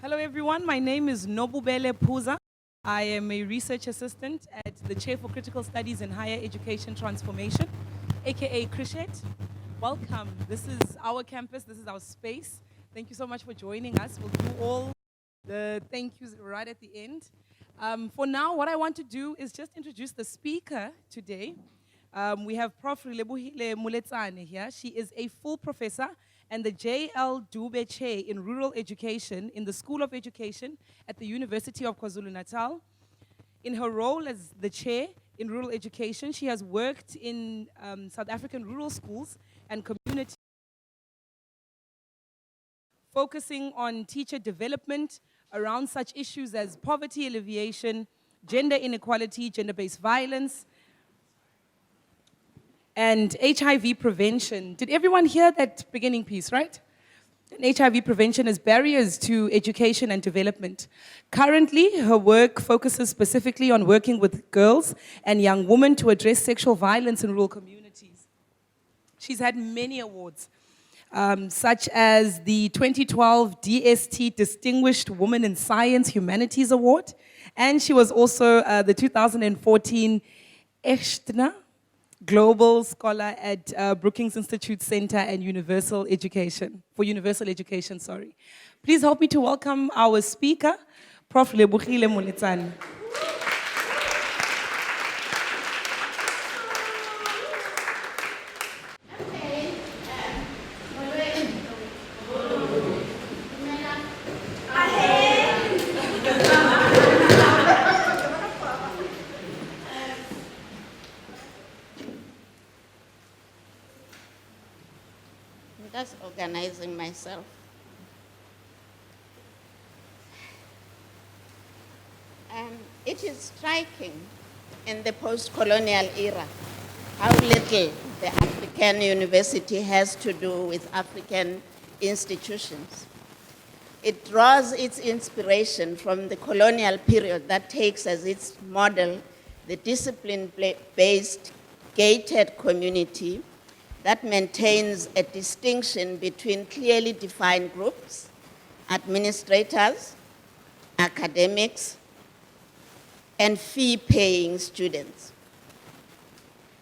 Hello everyone, my name is Nobubele Puza. I am a research assistant at the Chair for Critical Studies in Higher Education Transformation, aka CriSHET. Welcome, this is our campus, this is our space. Thank you so much for joining us. We'll do all the thank yous right at the end. For now, what I want to do is just introduce the speaker today. We have Prof. Relebohile Moletsane here. She is a full professor and the J.L. Dube Chair in Rural Education in the School of Education at the University of KwaZulu-Natal. In her role as the Chair in Rural Education, she has worked in South African rural schools and communities, focusing on teacher development around such issues as poverty alleviation, gender inequality, gender-based violence, and HIV prevention. Did everyone hear that beginning piece, right? And HIV prevention as barriers to education and development. Currently, her work focuses specifically on working with girls and young women to address sexual violence in rural communities. She's had many awards, such as the 2012 DST Distinguished Woman in Science Humanities Award, and she was also the 2014 Eshtna Global Scholar at Brookings Institute Center and Universal Education. Please help me to welcome our speaker, Prof. Relebohile Moletsane. Just organizing myself. It is striking in the post-colonial era how little the African university has to do with African institutions. It draws its inspiration from the colonial period that takes as its model the discipline-based gated community that maintains a distinction between clearly defined groups, administrators, academics, and fee-paying students.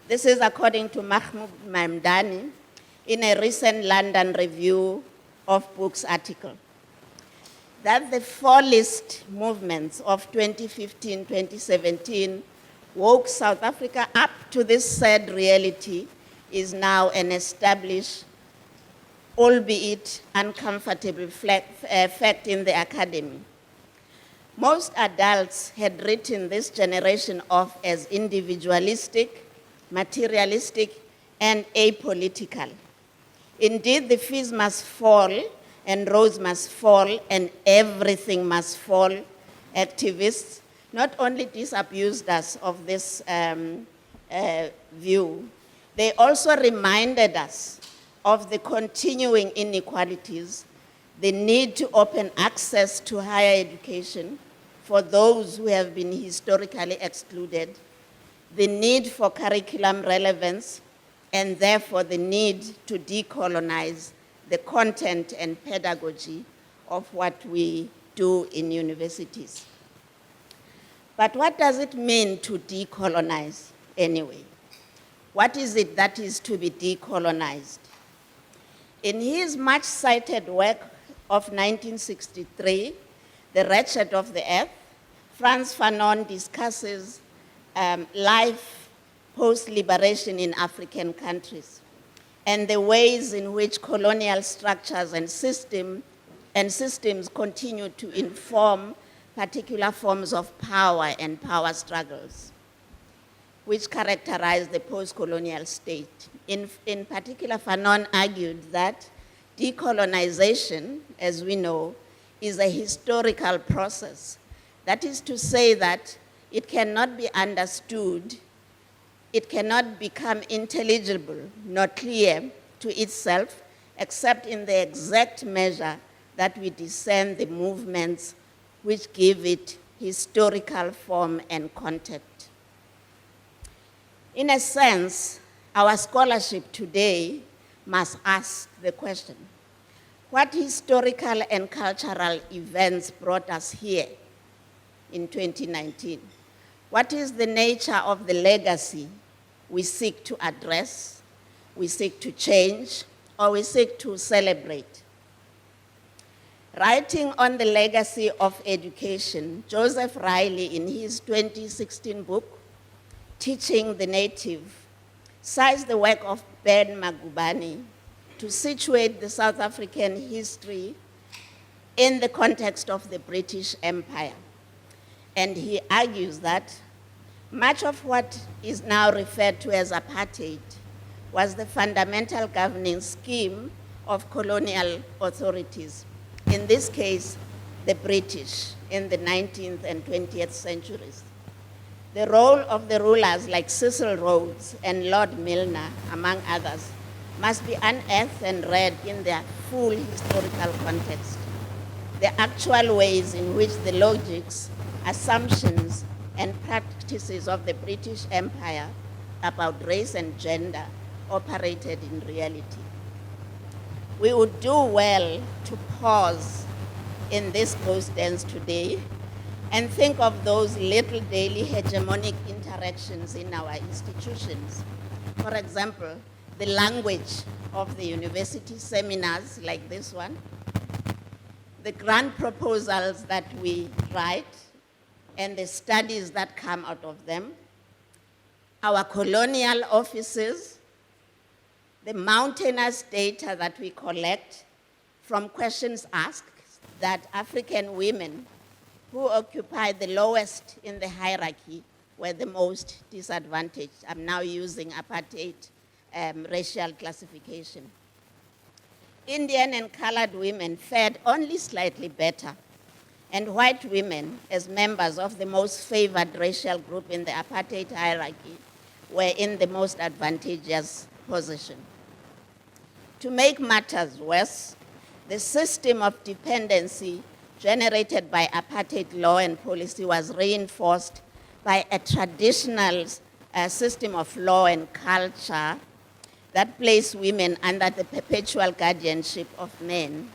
This is according to Mahmoud Mamdani in a recent London Review of Books article, that the fallist movements of 2015-2017 woke South Africa up to this sad reality is now an established, albeit uncomfortable fact in the academy. Most adults had written this generation off as individualistic, materialistic, and apolitical. Indeed, the fees must fall, and roads must fall, and everything must fall. Activists not only disabused us of this view, they also reminded us of the continuing inequalities, the need to open access to higher education for those who have been historically excluded, the need for curriculum relevance, and therefore the need to decolonize the content and pedagogy of what we do in universities. But what does it mean to decolonize anyway? What is it that is to be decolonized? In his much cited work of 1963, The Wretched of the Earth, Frantz Fanon discusses life post-liberation in African countries and the ways in which colonial structures and systems continue to inform particular forms of power and power struggles which characterize the post-colonial state. In particular, Fanon argued that decolonization, as we know, is a historical process. That is to say that it cannot be understood, it cannot become intelligible nor clear to itself, except in the exact measure that we discern the movements which give it historical form and content. In a sense, our scholarship today must ask the question, What historical and cultural events brought us here in 2019? What is the nature of the legacy we seek to address, we seek to change, or we seek to celebrate? Writing on the legacy of education, Joseph Riley, in his 2016 book, Teaching the Native, cites the work of Ben Magubane to situate the South African history in the context of the British Empire. And he argues that much of what is now referred to as apartheid was the fundamental governing scheme of colonial authorities, in this case, the British in the 19th and 20th centuries. The role of the rulers like Cecil Rhodes and Lord Milner, among others, must be unearthed and read in their full historical context. The actual ways in which the logics, assumptions, and practices of the British Empire about race and gender operated in reality. We would do well to pause in this ghost dance today and think of those little daily hegemonic interactions in our institutions. For example, the language of the university seminars like this one, the grant proposals that we write, and the studies that come out of them, our colonial offices, the mountainous data that we collect from questions asked that African women who occupy the lowest in the hierarchy were the most disadvantaged. I'm now using apartheid racial classification. Indian and colored women fared only slightly better, and white women, as members of the most favored racial group in the apartheid hierarchy, were in the most advantageous position. To make matters worse, the system of dependency generated by apartheid law and policy was reinforced by a traditional system of law and culture that placed women under the perpetual guardianship of men.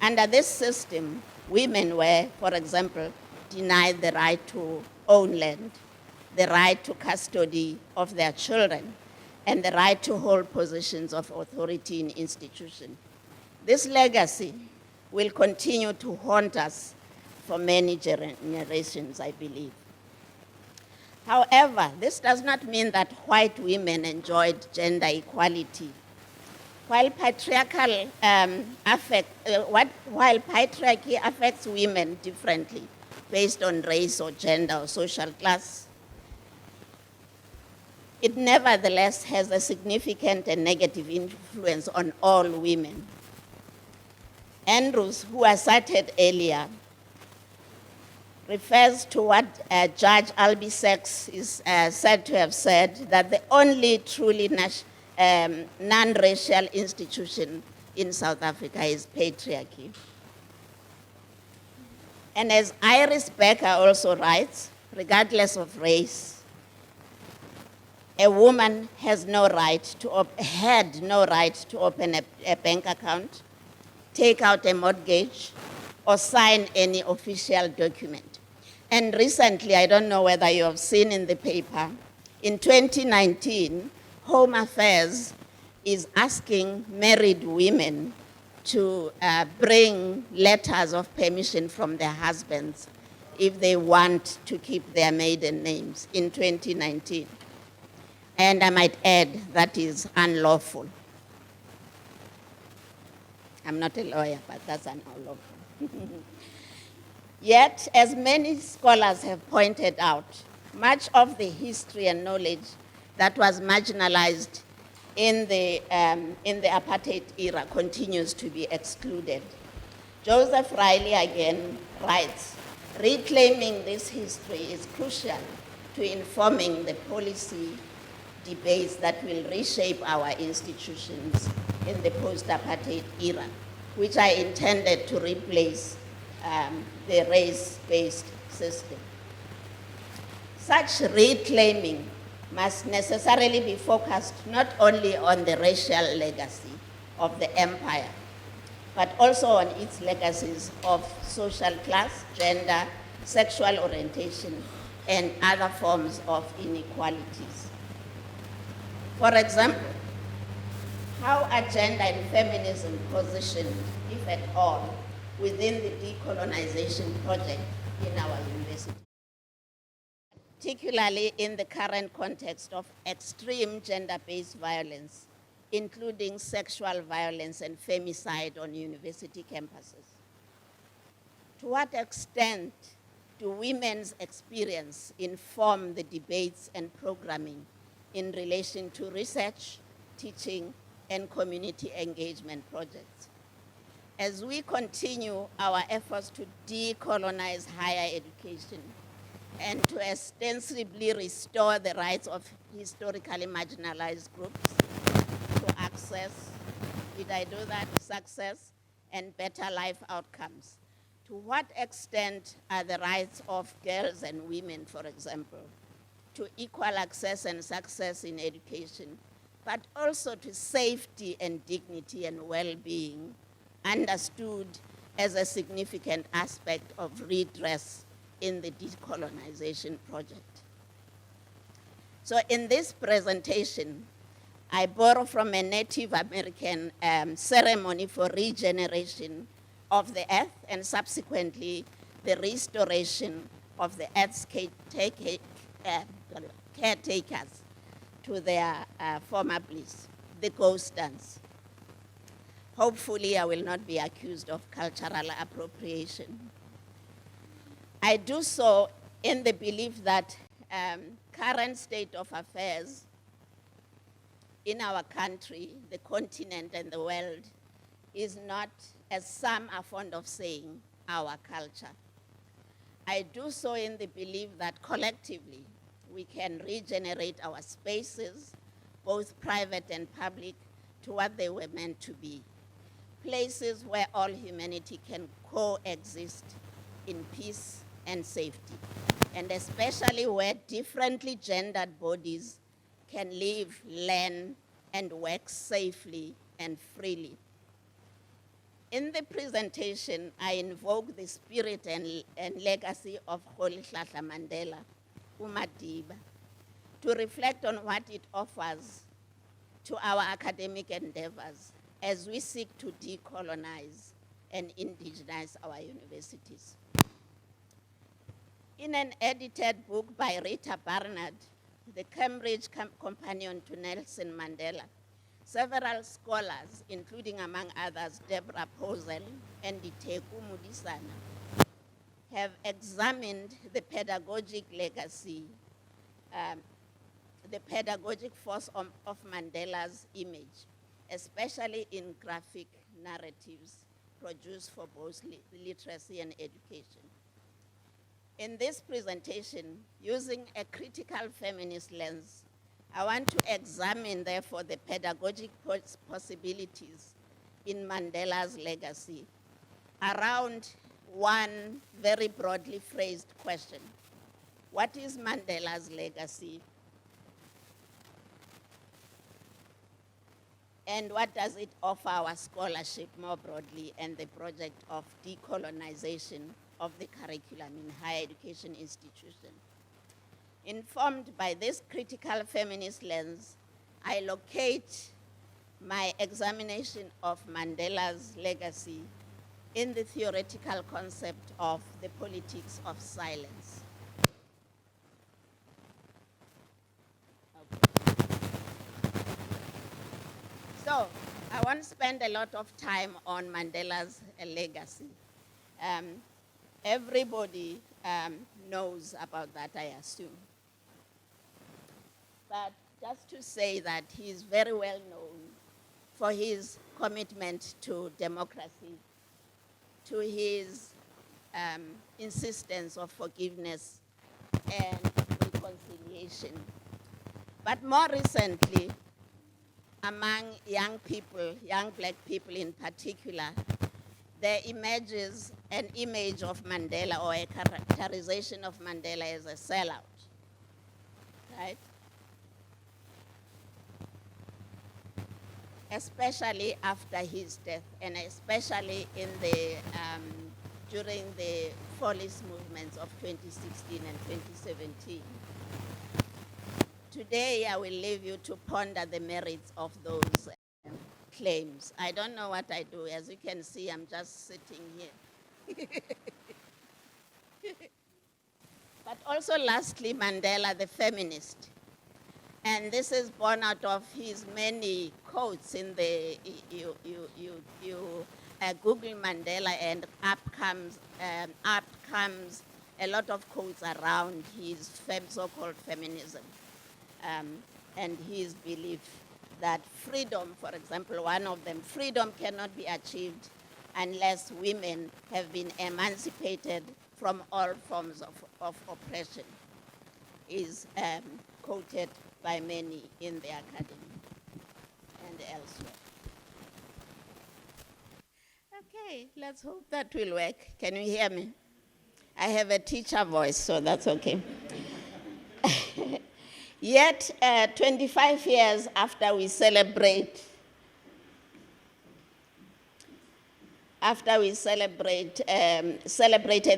Under this system, women were, for example, denied the right to own land, the right to custody of their children, and the right to hold positions of authority in institutions. This legacy will continue to haunt us for many generations, I believe. However, this does not mean that white women enjoyed gender equality. While patriarchy affects women differently based on race or gender or social class, it nevertheless has a significant and negative influence on all women. Andrews, who I cited earlier, refers to what Judge Albie Sachs is said to have said, that the only truly non-racial institution in South Africa is patriarchy. And as Iris Becker also writes, regardless of race, a woman had no right to open a bank account, take out a mortgage, or sign any official document. And recently, I don't know whether you have seen in the paper, in 2019, Home Affairs is asking married women to bring letters of permission from their husbands if they want to keep their maiden names in 2019. And I might add, that is unlawful. I'm not a lawyer, but that's unlawful. Yet, as many scholars have pointed out, much of the history and knowledge that was marginalized in the apartheid era continues to be excluded. Joseph Riley again writes, reclaiming this history is crucial to informing the policy debates that will reshape our institutions in the post-apartheid era, which are intended to replace the race-based system. Such reclaiming must necessarily be focused not only on the racial legacy of the empire, but also on its legacies of social class, gender, sexual orientation, and other forms of inequalities. For example, how are gender and feminism positioned, if at all, within the decolonization project in our university, particularly in the current context of extreme gender-based violence, including sexual violence and femicide on university campuses? To what extent do women's experience inform the debates and programming in relation to research, teaching, and community engagement projects? As we continue our efforts to decolonize higher education and to ostensibly restore the rights of historically marginalized groups to access, did I do that, success and better life outcomes, to what extent are the rights of girls and women, for example, to equal access and success in education, but also to safety and dignity and well-being, understood as a significant aspect of redress in the decolonization project? So in this presentation, I borrow from a Native American ceremony for regeneration of the earth and subsequently the restoration of the earth's caretakers to their former bliss, the ghost dance. Hopefully, I will not be accused of cultural appropriation. I do so in the belief that current state of affairs in our country, the continent, and the world is not, as some are fond of saying, our culture. I do so in the belief that collectively we can regenerate our spaces, both private and public, to what they were meant to be. Places where all humanity can coexist in peace and safety, and especially where differently gendered bodies can live, learn, and work safely and freely. In the presentation, I invoke the spirit and legacy of Rolihlahla Mandela, uMadiba, to reflect on what it offers to our academic endeavors as we seek to decolonize and indigenize our universities. In an edited book by Rita Barnard, the Cambridge companion to Nelson Mandela, several scholars, including among others Deborah Posel and Diteku Mudisana, have examined the pedagogic legacy, the pedagogic force of Mandela's image, especially in graphic narratives produced for both literacy and education. In this presentation, using a critical feminist lens, I want to examine, therefore, the pedagogic possibilities in Mandela's legacy around one very broadly phrased question. What is Mandela's legacy? And what does it offer our scholarship more broadly and the project of decolonization of the curriculum in higher education institutions? Informed by this critical feminist lens, I locate my examination of Mandela's legacy in the theoretical concept of the politics of silence. So, I won't spend a lot of time on Mandela's legacy. Everybody knows about that, I assume. But just to say that he is very well known for his commitment to democracy, to his insistence of forgiveness and reconciliation. But more recently, among young people, young black people in particular, there emerges an image of Mandela or a characterization of Mandela as a sellout, right? especially after his death, and especially during the police movements of 2016 and 2017. Today, I will leave you to ponder the merits of those claims. I don't know what I do. As you can see, I'm just sitting here. But also, lastly, Mandela, the feminist. And this is born out of his many quotes in the, you Google Mandela, and up comes a lot of quotes around his so-called feminism. And his belief that freedom, for example, one of them, freedom cannot be achieved unless women have been emancipated from all forms of oppression, is quoted by many in the academy and elsewhere. Okay, let's hope that will work. Can you hear me? I have a teacher voice, so that's okay. Yet, 25 years after we celebrated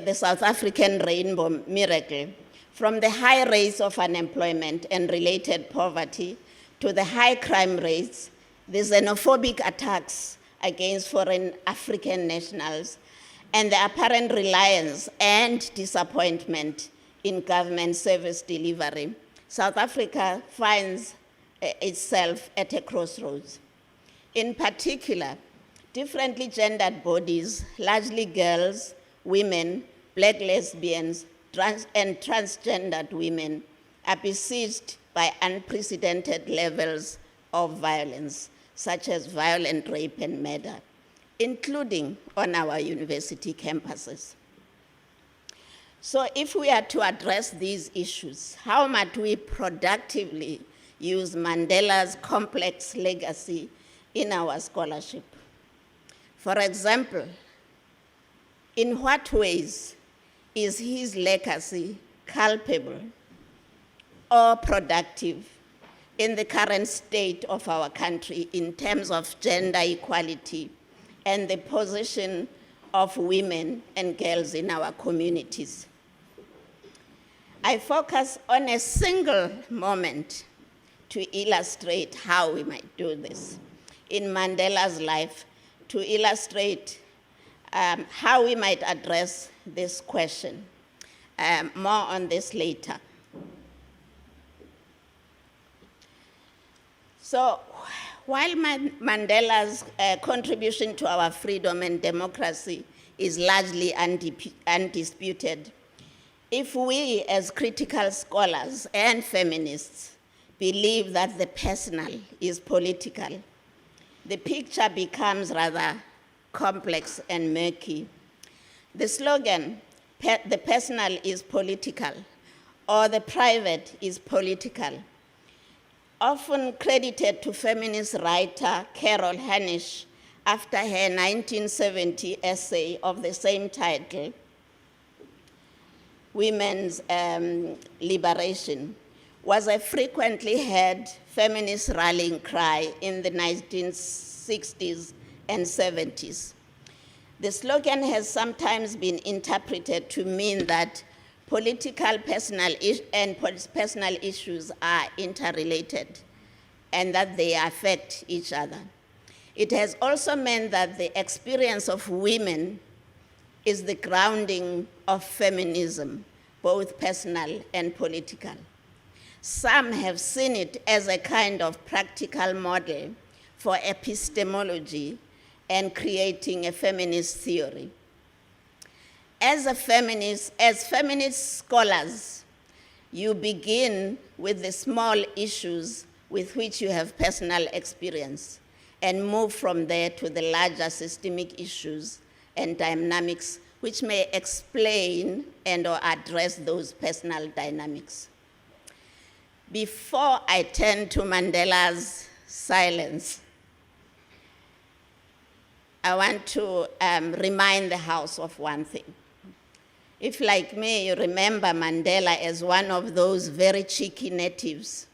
the South African Rainbow Miracle, from the high rates of unemployment and related poverty to the high crime rates, the xenophobic attacks against foreign African nationals, and the apparent reliance and disappointment in government service delivery, South Africa finds itself at a crossroads. In particular, differently gendered bodies, largely girls, women, black lesbians, and transgendered women, are besieged by unprecedented levels of violence, such as violent rape and murder, including on our university campuses. So if we are to address these issues, how might we productively use Mandela's complex legacy in our scholarship? For example, in what ways is his legacy culpable or productive in the current state of our country in terms of gender equality and the position of women and girls in our communities? I focus on a single moment to illustrate how we might do this in Mandela's life, to illustrate how we might address this question. More on this later. So, while Mandela's contribution to our freedom and democracy is largely undisputed, if we as critical scholars and feminists believe that the personal is political, the picture becomes rather complex and murky. The slogan, the personal is political, or the private is political, often credited to feminist writer Carol Hanisch after her 1970 essay of the same title, Women's Liberation, was a frequently heard feminist rallying cry in the 1960s and 70s. The slogan has sometimes been interpreted to mean that political personal issues are interrelated and that they affect each other. It has also meant that the experience of women is the grounding of feminism, both personal and political. Some have seen it as a kind of practical model for epistemology and creating a feminist theory. As feminist scholars, you begin with the small issues with which you have personal experience and move from there to the larger systemic issues and dynamics which may explain and or address those personal dynamics. Before I turn to Mandela's silence, I want to remind the House of one thing. If, like me, you remember Mandela as one of those very cheeky natives,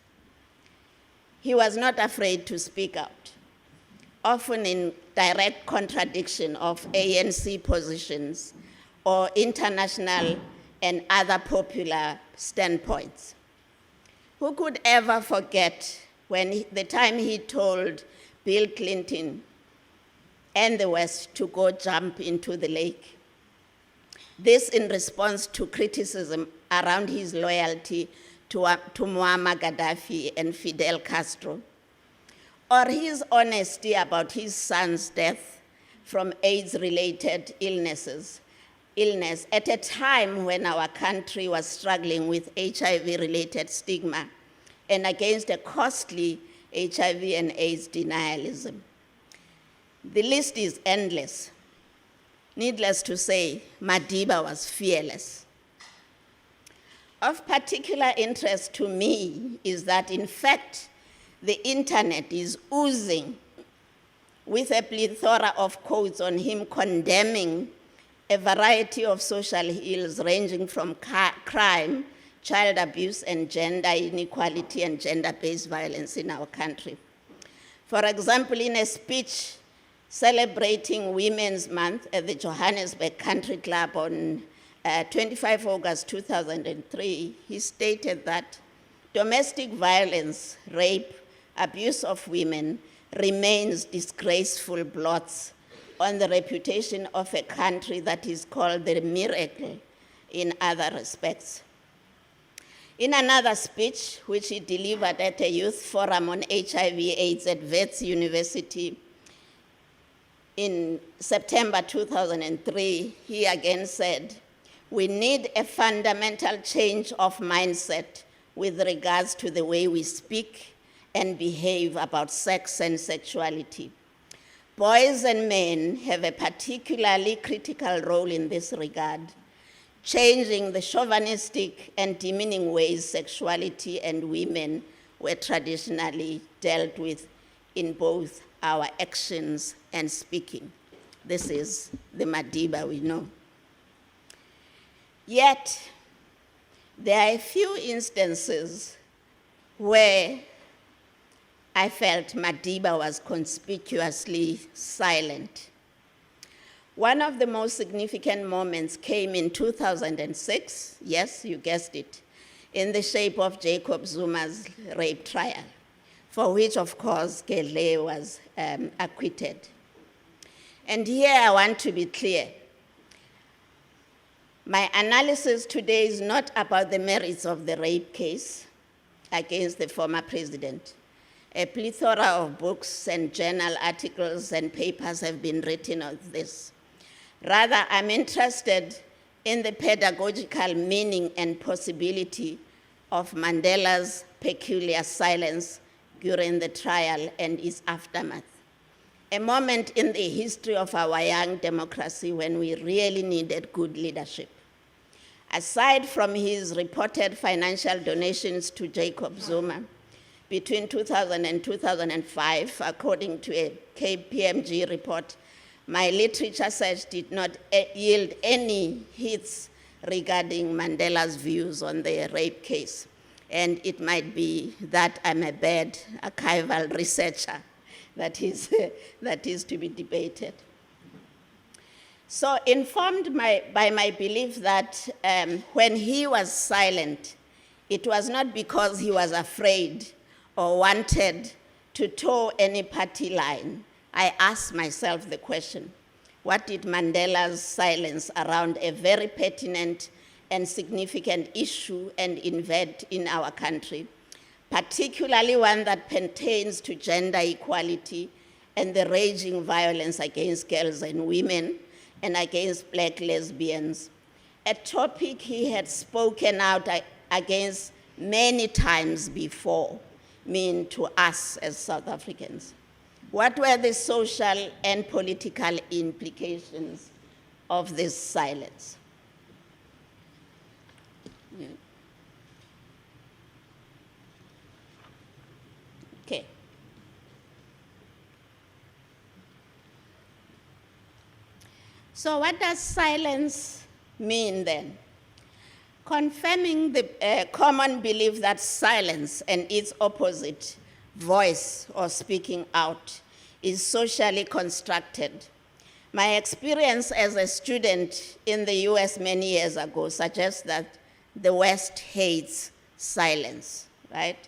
he was not afraid to speak out. often in direct contradiction of ANC positions or international and other popular standpoints. Who could ever forget the time he told Bill Clinton and the West to go jump into the lake? This in response to criticism around his loyalty to Muammar Gaddafi and Fidel Castro, or his honesty about his son's death from AIDS-related illness at a time when our country was struggling with HIV-related stigma and against a costly HIV and AIDS denialism. The list is endless. Needless to say, Madiba was fearless. Of particular interest to me is that, in fact, the internet is oozing with a plethora of quotes on him condemning a variety of social ills ranging from crime, child abuse, and gender inequality and gender-based violence in our country. For example, in a speech celebrating Women's Month at the Johannesburg Country Club on 25 August 2003, he stated that domestic violence, rape, abuse of women remains disgraceful blots on the reputation of a country that is called the miracle in other respects. In another speech, which he delivered at a youth forum on HIV/AIDS at Wits University in September 2003, he again said, "We need a fundamental change of mindset with regards to the way we speak and behave about sex and sexuality. Boys and men have a particularly critical role in this regard, changing the chauvinistic and demeaning ways sexuality and women were traditionally dealt with in both our actions and speaking." This is the Madiba we know. Yet, there are a few instances where I felt Madiba was conspicuously silent. One of the most significant moments came in 2006, yes, you guessed it, in the shape of Jacob Zuma's rape trial, for which, of course, Gedle was acquitted. And here I want to be clear. My analysis today is not about the merits of the rape case against the former president. A plethora of books and journal articles and papers have been written on this. Rather, I'm interested in the pedagogical meaning and possibility of Mandela's peculiar silence during the trial and its aftermath. A moment in the history of our young democracy when we really needed good leadership. Aside from his reported financial donations to Jacob Zuma between 2000 and 2005, according to a KPMG report, my literature search did not yield any hits regarding Mandela's views on the rape case. And it might be that I'm a bad archival researcher that is to be debated. So informed by my belief that when he was silent, it was not because he was afraid or wanted to toe any party line. I asked myself the question, what did Mandela's silence around a very pertinent and significant issue and event in our country, particularly one that pertains to gender equality and the raging violence against girls and women and against Black lesbians, a topic he had spoken out against many times before, mean to us as South Africans? What were the social and political implications of this silence? Yeah. Okay. So what does silence mean then? Confirming the common belief that silence and its opposite, voice or speaking out, is socially constructed. My experience as a student in the US many years ago suggests that the West hates silence, right?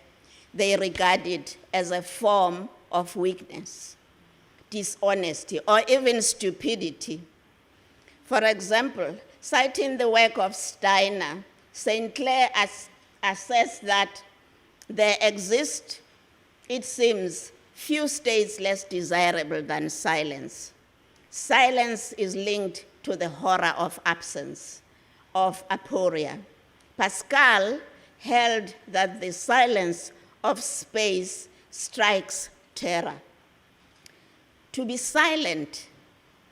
They regard it as a form of weakness, dishonesty, or even stupidity. For example, citing the work of Steiner, St. Clair assessed that there exist, it seems, few states less desirable than silence. Silence is linked to the horror of absence, of aporia. Pascal held that the silence of space strikes terror. To be silent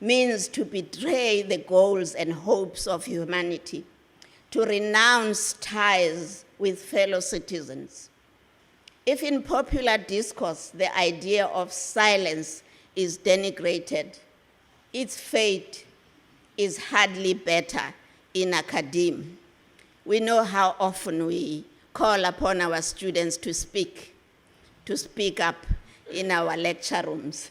means to betray the goals and hopes of humanity, to renounce ties with fellow citizens. If in popular discourse the idea of silence is denigrated, its fate is hardly better in academia. We know how often we call upon our students to speak up in our lecture rooms.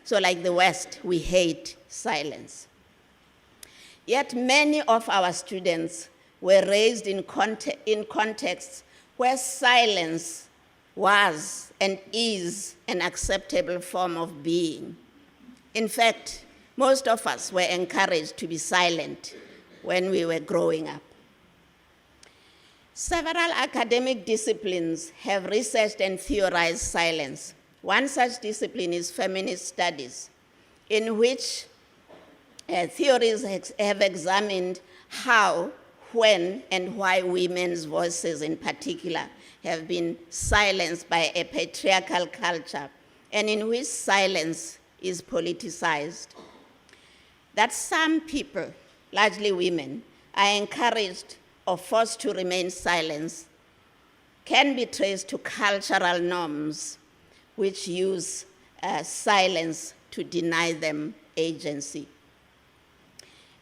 So like the West, we hate silence. Yet many of our students were raised in contexts where silence was and is an acceptable form of being. In fact, most of us were encouraged to be silent when we were growing up. Several academic disciplines have researched and theorized silence. One such discipline is feminist studies, in which theories have examined how, when, and why women's voices in particular have been silenced by a patriarchal culture, and in which silence is politicized. That some people, largely women, are encouraged or forced to remain silent can be traced to cultural norms which use silence to deny them agency.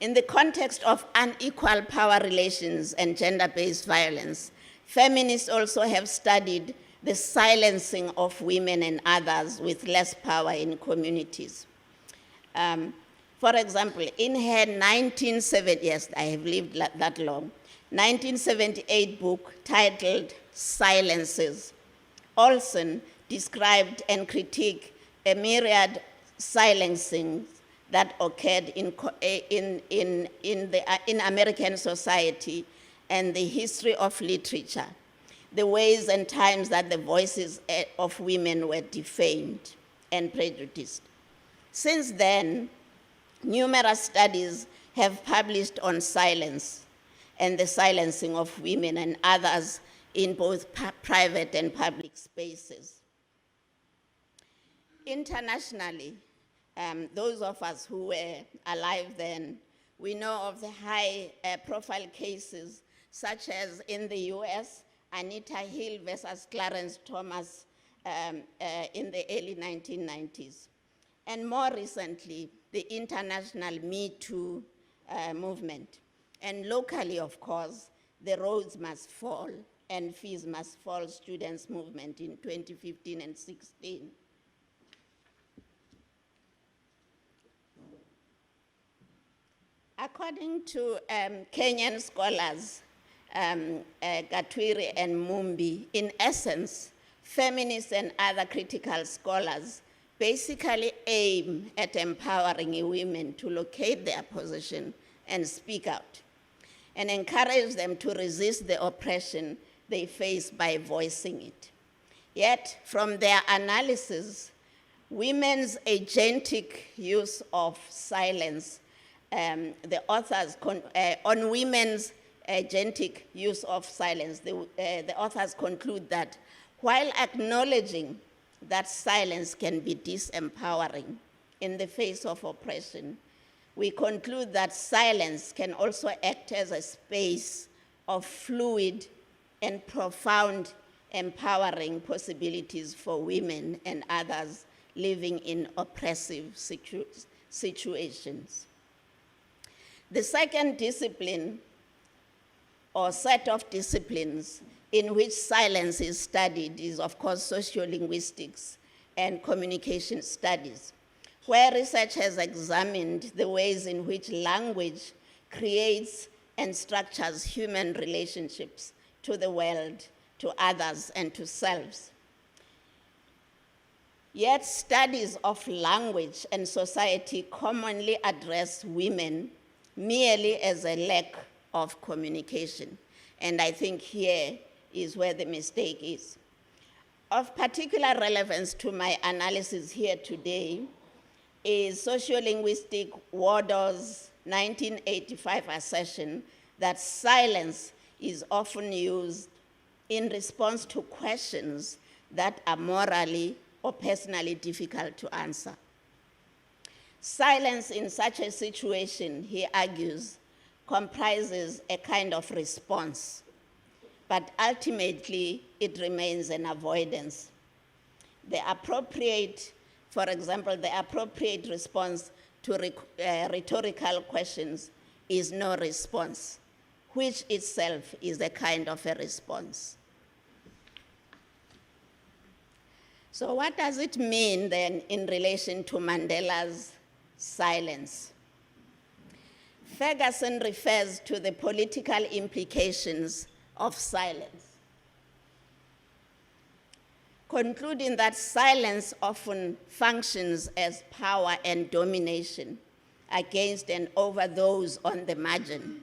In the context of unequal power relations and gender-based violence, feminists also have studied the silencing of women and others with less power in communities. For example, in her 1970, yes, I have lived that long, 1978 book titled Silences, Olsen described and critiqued a myriad silencings that occurred in American society and the history of literature, the ways and times that the voices of women were defamed and prejudiced. Since then, numerous studies have published on silence and the silencing of women and others in both private and public spaces. Internationally, those of us who were alive then, we know of the high-profile cases, such as in the US, Anita Hill versus Clarence Thomas in the early 1990s. And more recently, the international Me Too movement. And locally, of course, the Roads Must Fall and Fees Must Fall students' movement in 2015 and 16. According to Kenyan scholars, Gatwiri and Mumbi, in essence, feminists and other critical scholars basically aim at empowering women to locate their position and speak out, and encourage them to resist the oppression they face by voicing it. Yet, from their analysis, women's agentic use of silence, the authors, on women's agentic use of silence, the authors conclude that while acknowledging that silence can be disempowering in the face of oppression, we conclude that silence can also act as a space of fluid and profound empowering possibilities for women and others living in oppressive situations. The second discipline, or set of disciplines, in which silence is studied is, of course, sociolinguistics, and Communication Studies, where research has examined the ways in which language creates and structures human relationships to the world, to others, and to selves. Yet studies of language and society commonly address women merely as a lack of communication. And I think here is where the mistake is. Of particular relevance to my analysis here today is Sociolinguistic Wardow's 1985 assertion that silence is often used in response to questions that are morally or personally difficult to answer. Silence in such a situation, he argues, comprises a kind of response, but ultimately it remains an avoidance. For example, the appropriate response to rhetorical questions is no response, which itself is a kind of a response. So what does it mean then in relation to Mandela's silence? Ferguson refers to the political implications of silence, concluding that silence often functions as power and domination against and over those on the margin.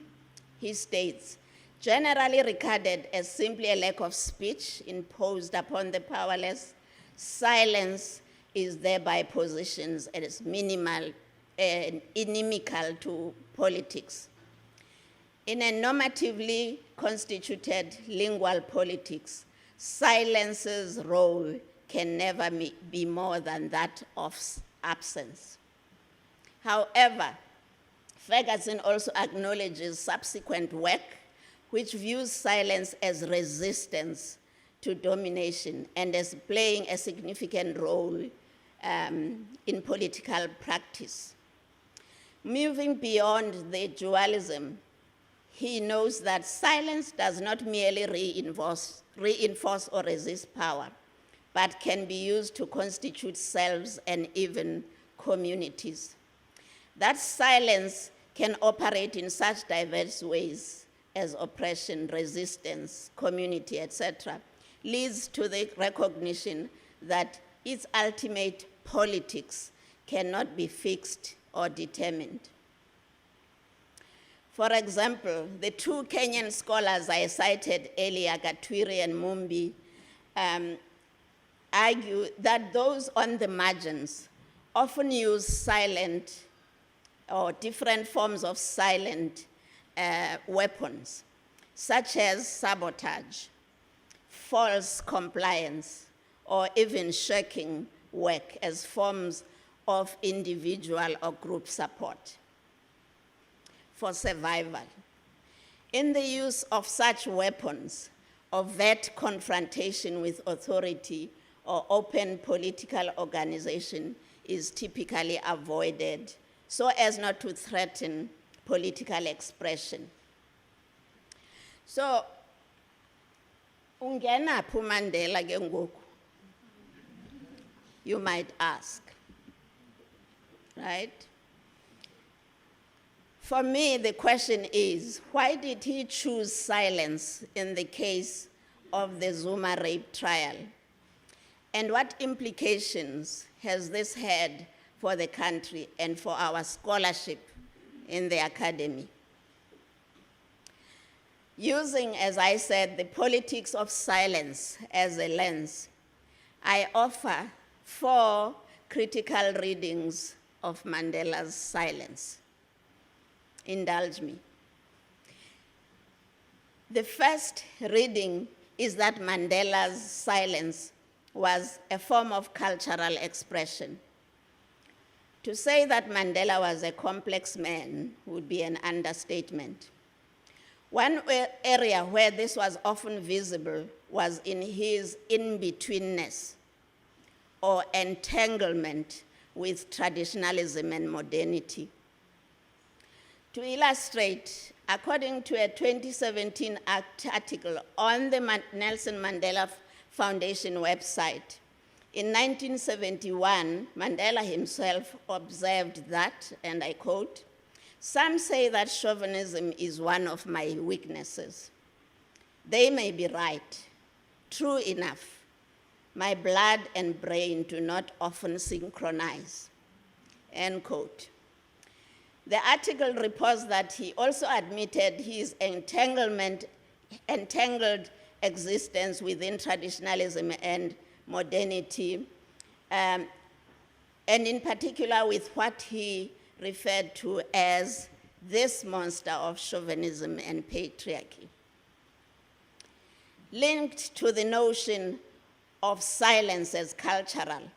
He states, generally regarded as simply a lack of speech imposed upon the powerless, silence is thereby positioned as minimal and inimical to politics. In a normatively constituted lingual politics, silence's role can never be more than that of absence. However, Ferguson also acknowledges subsequent work which views silence as resistance to domination and as playing a significant role in political practice. Moving beyond the dualism, he knows that silence does not merely reinforce or resist power, but can be used to constitute selves and even communities. That silence can operate in such diverse ways as oppression, resistance, community, etc., leads to the recognition that its ultimate politics cannot be fixed or determined. For example, the two Kenyan scholars I cited earlier, Gatwiri and Mumbi, argue that those on the margins often use silent or different forms of silent weapons, such as sabotage, false compliance, or even shirking work as forms of individual or group support for survival. In the use of such weapons, overt confrontation with authority or open political organization is typically avoided so as not to threaten political expression. So, ungena phu Mandela ke ngoku? You might ask, right? For me, the question is, why did he choose silence in the case of the Zuma rape trial? And what implications has this had for the country and for our scholarship in the academy? Using, as I said, the politics of silence as a lens, I offer 4 critical readings of Mandela's silence. Indulge me. The first reading is that Mandela's silence was a form of cultural expression. To say that Mandela was a complex man would be an understatement. One area where this was often visible was in his in-betweenness or entanglement with traditionalism and modernity. To illustrate, according to a 2017 article on the Nelson Mandela Foundation website, In 1971, Mandela himself observed that, and I quote, "Some say that chauvinism is one of my weaknesses. They may be right. True enough. My blood and brain do not often synchronize." End quote. The article reports that he also admitted his entangled existence within traditionalism and modernity, and in particular with what he referred to as this monster of chauvinism and patriarchy. Linked to the notion of silence as cultural,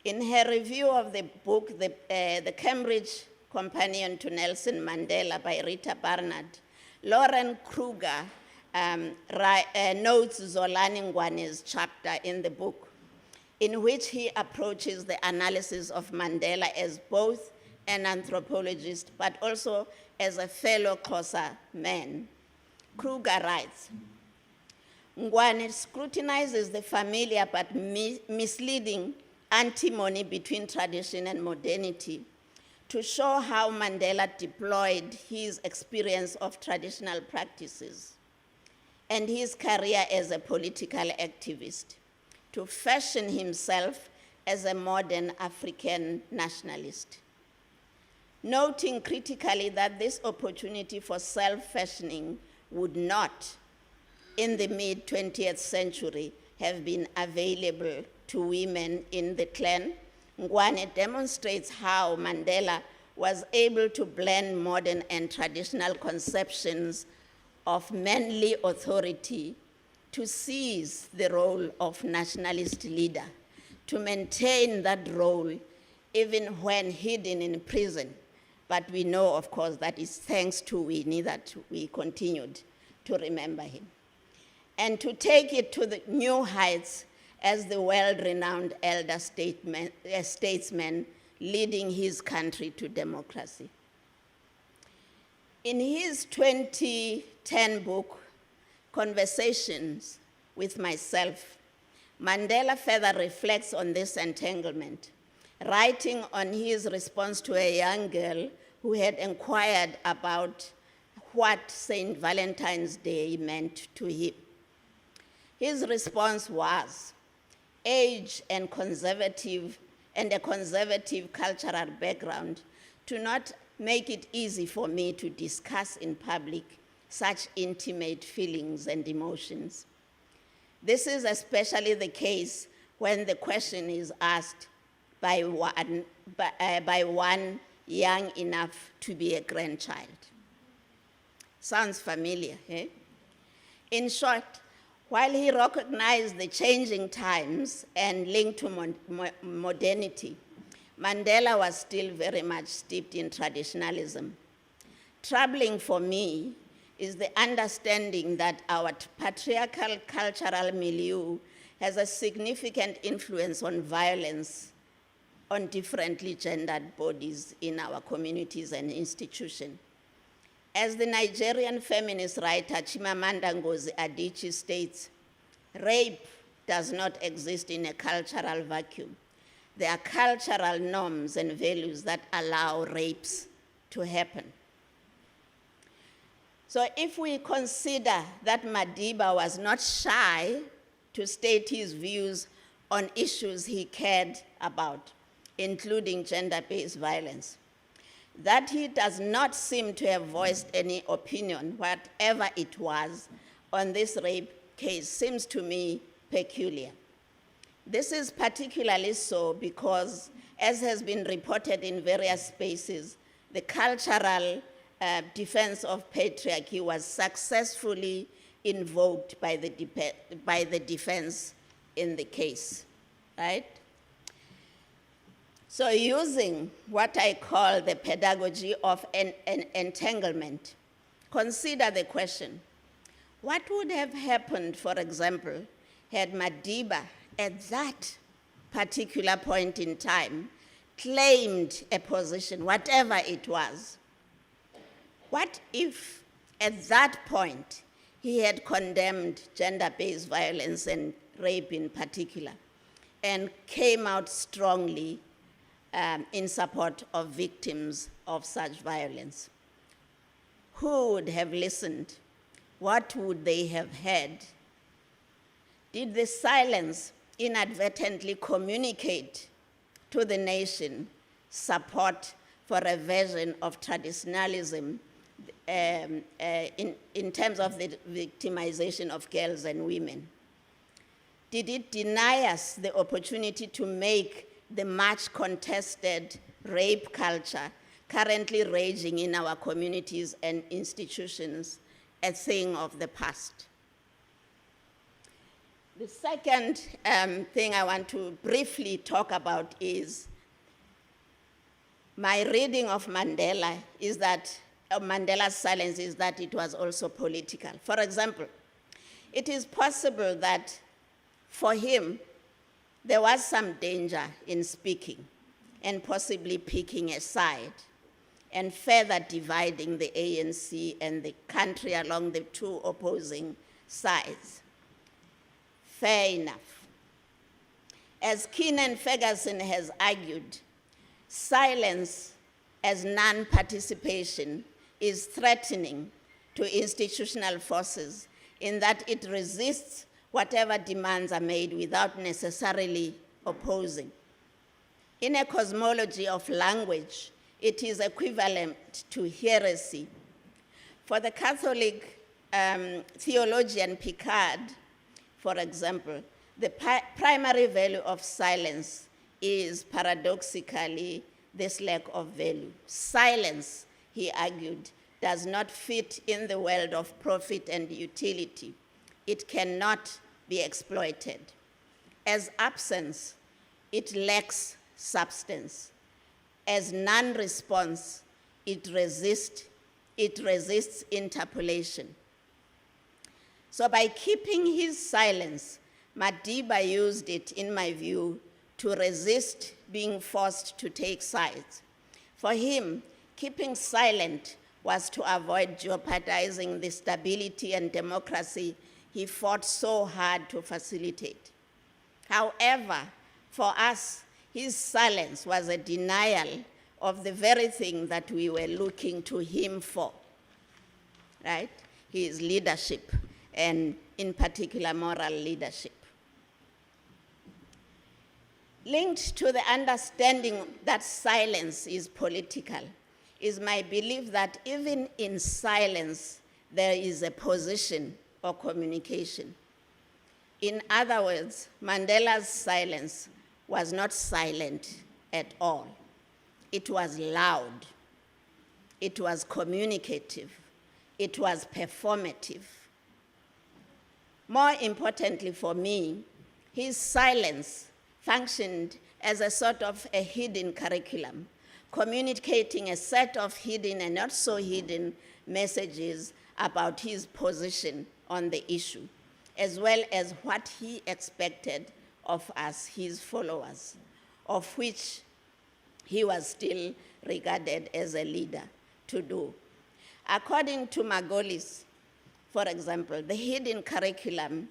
in her review of the book, the Cambridge Companion to Nelson Mandela by Rita Barnard, Lauren Kruger notes Zolani Ngwane's chapter in the book, in which he approaches the analysis of Mandela as both an anthropologist, but also as a fellow Xhosa man. Kruger writes, Ngwane scrutinizes the familiar but misleading antinomy between tradition and modernity to show how Mandela deployed his experience of traditional practices and his career as a political activist to fashion himself as a modern African nationalist. Noting critically that this opportunity for self-fashioning would not, in the mid-20th century, have been available to women in the clan, Ngwane demonstrates how Mandela was able to blend modern and traditional conceptions of manly authority to seize the role of nationalist leader, to maintain that role even when hidden in prison. But we know, of course, that it's thanks to Winnie that we continued to remember him. And to take it to the new heights as the world-renowned elder statesman leading his country to democracy. In his 2010 book, Conversations with Myself, Mandela further reflects on this entanglement, writing on his response to a young girl who had inquired about what St. Valentine's Day meant to him. His response was, age and a conservative cultural background do not make it easy for me to discuss in public such intimate feelings and emotions. This is especially the case when the question is asked by one young enough to be a grandchild. Sounds familiar, eh? In short, while he recognized the changing times and linked to modernity, Mandela was still very much steeped in traditionalism. Troubling for me is the understanding that our patriarchal cultural milieu has a significant influence on violence on differently gendered bodies in our communities and institutions. As the Nigerian feminist writer Chimamanda Ngozi Adichie states, rape does not exist in a cultural vacuum. There are cultural norms and values that allow rapes to happen. So if we consider that Madiba was not shy to state his views on issues he cared about, including gender-based violence, that he does not seem to have voiced any opinion, whatever it was, on this rape case seems to me peculiar. This is particularly so because, as has been reported in various spaces, the cultural defense of patriarchy was successfully invoked by the defense in the case, right? So using what I call the pedagogy of entanglement, consider the question, what would have happened, for example, had Madiba at that particular point in time claimed a position, whatever it was? What if at that point he had condemned gender-based violence and rape in particular? and came out strongly in support of victims of such violence. Who would have listened? What would they have heard? Did the silence inadvertently communicate to the nation support for a version of traditionalism in terms of the victimization of girls and women? Did it deny us the opportunity to make the much contested rape culture currently raging in our communities and institutions a thing of the past? The second thing I want to briefly talk about is my reading of Mandela is that Mandela's silence is that it was also political. For example, it is possible that for him, there was some danger in speaking and possibly picking a side and further dividing the ANC and the country along the two opposing sides. Fair enough. As Keenan Ferguson has argued, silence as non-participation is threatening to institutional forces in that it resists whatever demands are made without necessarily opposing. In a cosmology of language, it is equivalent to heresy. For the Catholic theologian Picard, for example, the primary value of silence is paradoxically this lack of value. Silence, he argued, does not fit in the world of profit and utility. It cannot be exploited. As absence, it lacks substance. As non-response, it resists interpolation. So by keeping his silence, Madiba used it, in my view, to resist being forced to take sides. For him, keeping silent was to avoid jeopardizing the stability and democracy he fought so hard to facilitate. However, for us, his silence was a denial of the very thing that we were looking to him for, right? His leadership, and in particular, moral leadership. Linked to the understanding that silence is political is my belief that even in silence, there is a position or communication. In other words, Mandela's silence was not silent at all. It was loud. It was communicative. It was performative. More importantly for me, his silence functioned as a sort of a hidden curriculum, communicating a set of hidden and not so hidden messages about his position on the issue, as well as what he expected of us, his followers, of which he was still regarded as a leader to do. According to Margolis, for example, the hidden curriculum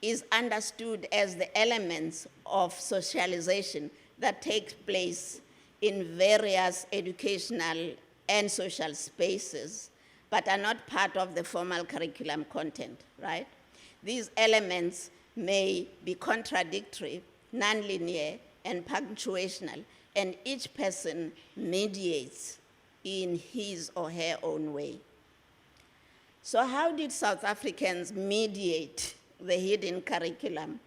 is understood as the elements of socialization that take place in various educational and social spaces, but are not part of the formal curriculum content, right? These elements may be contradictory, nonlinear, and punctuational, and each person mediates in his or her own way. So how did South Africans mediate the hidden curriculum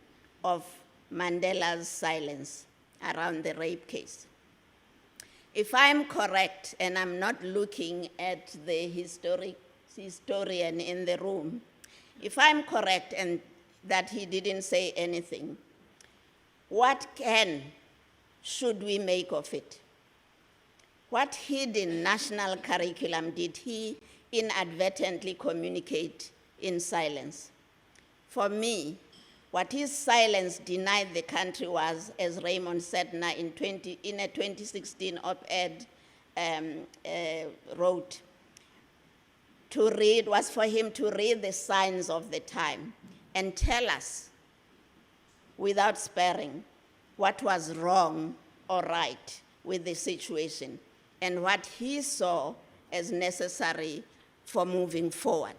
of Mandela's silence around the rape case? If I'm correct, and I'm not looking at the historian in the room, if I'm correct and that he didn't say anything, what should we make of it? What hidden national curriculum did he inadvertently communicate in silence? For me, what his silence denied the country was, as Raymond Sedna in a 2016 op-ed wrote, was for him to read the signs of the time and tell us without sparing what was wrong or right with the situation and what he saw as necessary for moving forward.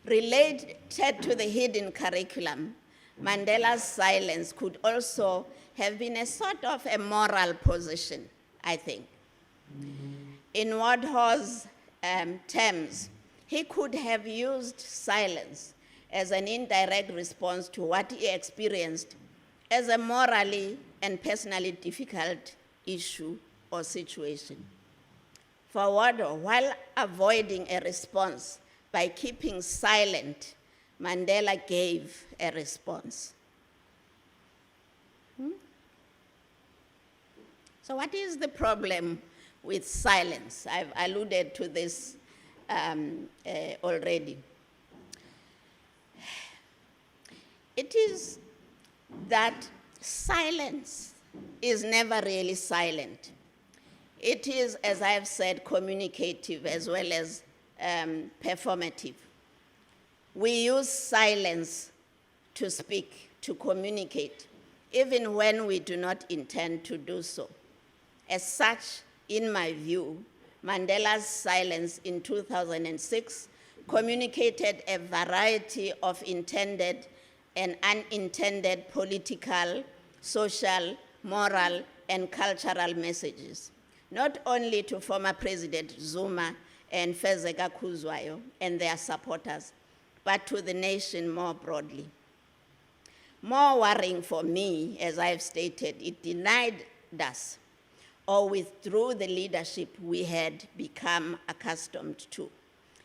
Related to the hidden curriculum, Mandela's silence could also have been a sort of a moral position, I think. In Wadhaw's terms, he could have used silence as an indirect response to what he experienced as a morally and personally difficult issue or situation. For Wadhaw, while avoiding a response by keeping silent, Mandela gave a response. So what is the problem with silence? I've alluded to this already. It is that silence is never really silent. It is, as I've said, communicative as well as performative. We use silence to speak, to communicate, even when we do not intend to do so. As such, in my view, Mandela's silence in 2006 communicated a variety of intended and unintended political, social, moral, and cultural messages, not only to former President Zuma and Fezeka Kuzwayo and their supporters, but to the nation more broadly. More worrying for me, as I've stated, it denied us or withdrew the leadership we had become accustomed to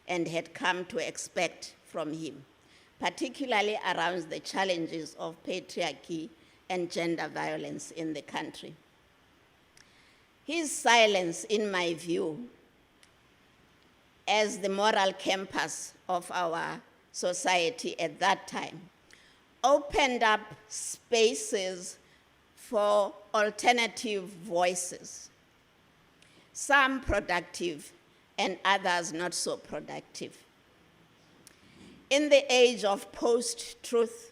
and had come to expect from him, particularly around the challenges of patriarchy and gender violence in the country. His silence, in my view, as the moral compass of our society at that time, opened up spaces for alternative voices, some productive and others not so productive. In the age of post-truth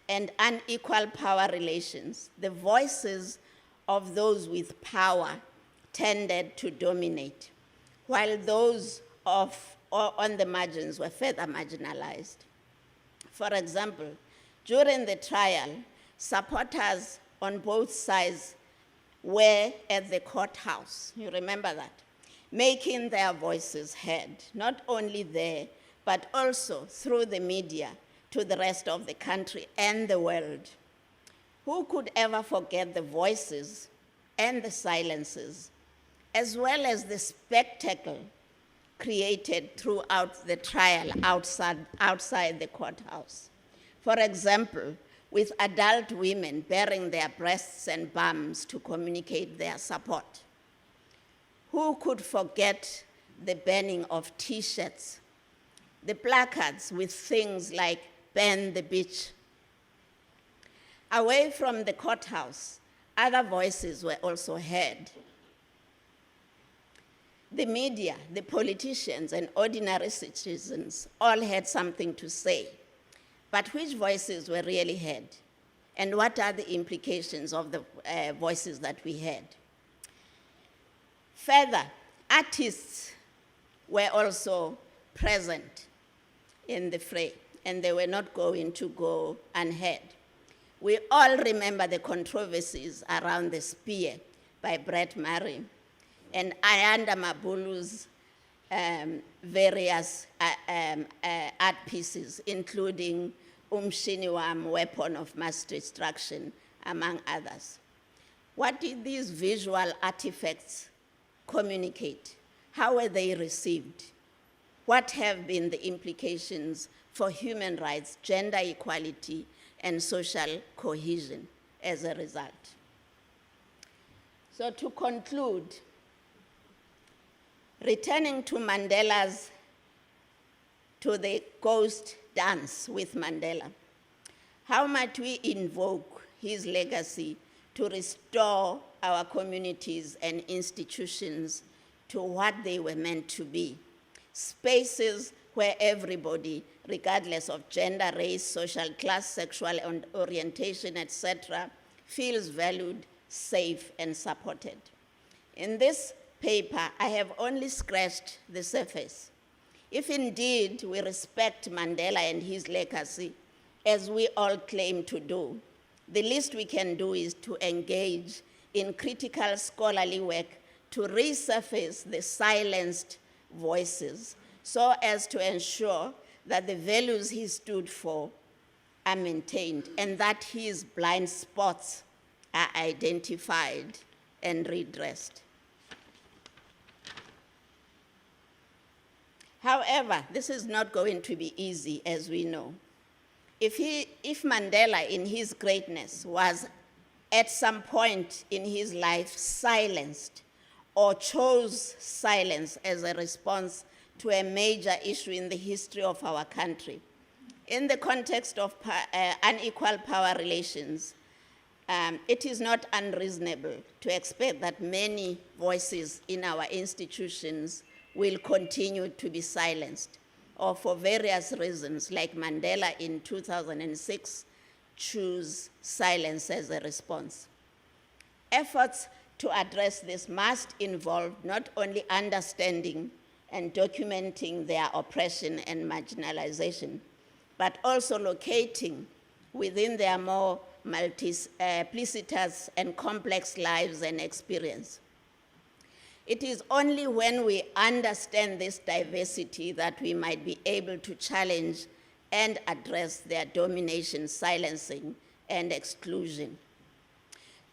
and unequal power relations, the voices of those with power tended to dominate, while those on the margins were further marginalized. For example, during the trial, supporters on both sides were at the courthouse, you remember that, making their voices heard, not only there, but also through the media to the rest of the country and the world. Who could ever forget the voices and the silences, as well as the spectacle created throughout the trial outside the courthouse? For example, with adult women bearing their breasts and bums to communicate their support. Who could forget the burning of T-shirts, the placards with things like "Ban the Bitch"? Away from the courthouse, other voices were also heard. The media, the politicians, and ordinary citizens all had something to say. But which voices were really heard? And what are the implications of the voices that we heard? Further, artists were also present in the fray, and they were not going to go unheard. We all remember the controversies around The Spear by Brett Murray and Ayanda Mabulu's various art pieces, including Umshiniwam, Weapon of Mass Destruction, among others. What did these visual artifacts communicate? How were they received? What have been the implications for human rights, gender equality, and social cohesion as a result? So to conclude, returning to to the ghost dance with Mandela, how might we invoke his legacy to restore our communities and institutions to what they were meant to be? Spaces where everybody, regardless of gender, race, social class, sexual orientation, etc., feels valued, safe, and supported. In this paper, I have only scratched the surface. If indeed we respect Mandela and his legacy, as we all claim to do, the least we can do is to engage in critical scholarly work to resurface the silenced voices so as to ensure that the values he stood for are maintained and that his blind spots are identified and redressed. However, this is not going to be easy, as we know. If Mandela, in his greatness, was at some point in his life silenced or chose silence as a response to a major issue in the history of our country, in the context of unequal power relations, it is not unreasonable to expect that many voices in our institutions will continue to be silenced, or for various reasons, like Mandela in 2006, choose silence as a response. Efforts to address this must involve not only understanding and documenting their oppression and marginalization, but also locating within their more multiplicitous and complex lives and experience. It is only when we understand this diversity that we might be able to challenge and address their domination, silencing, and exclusion.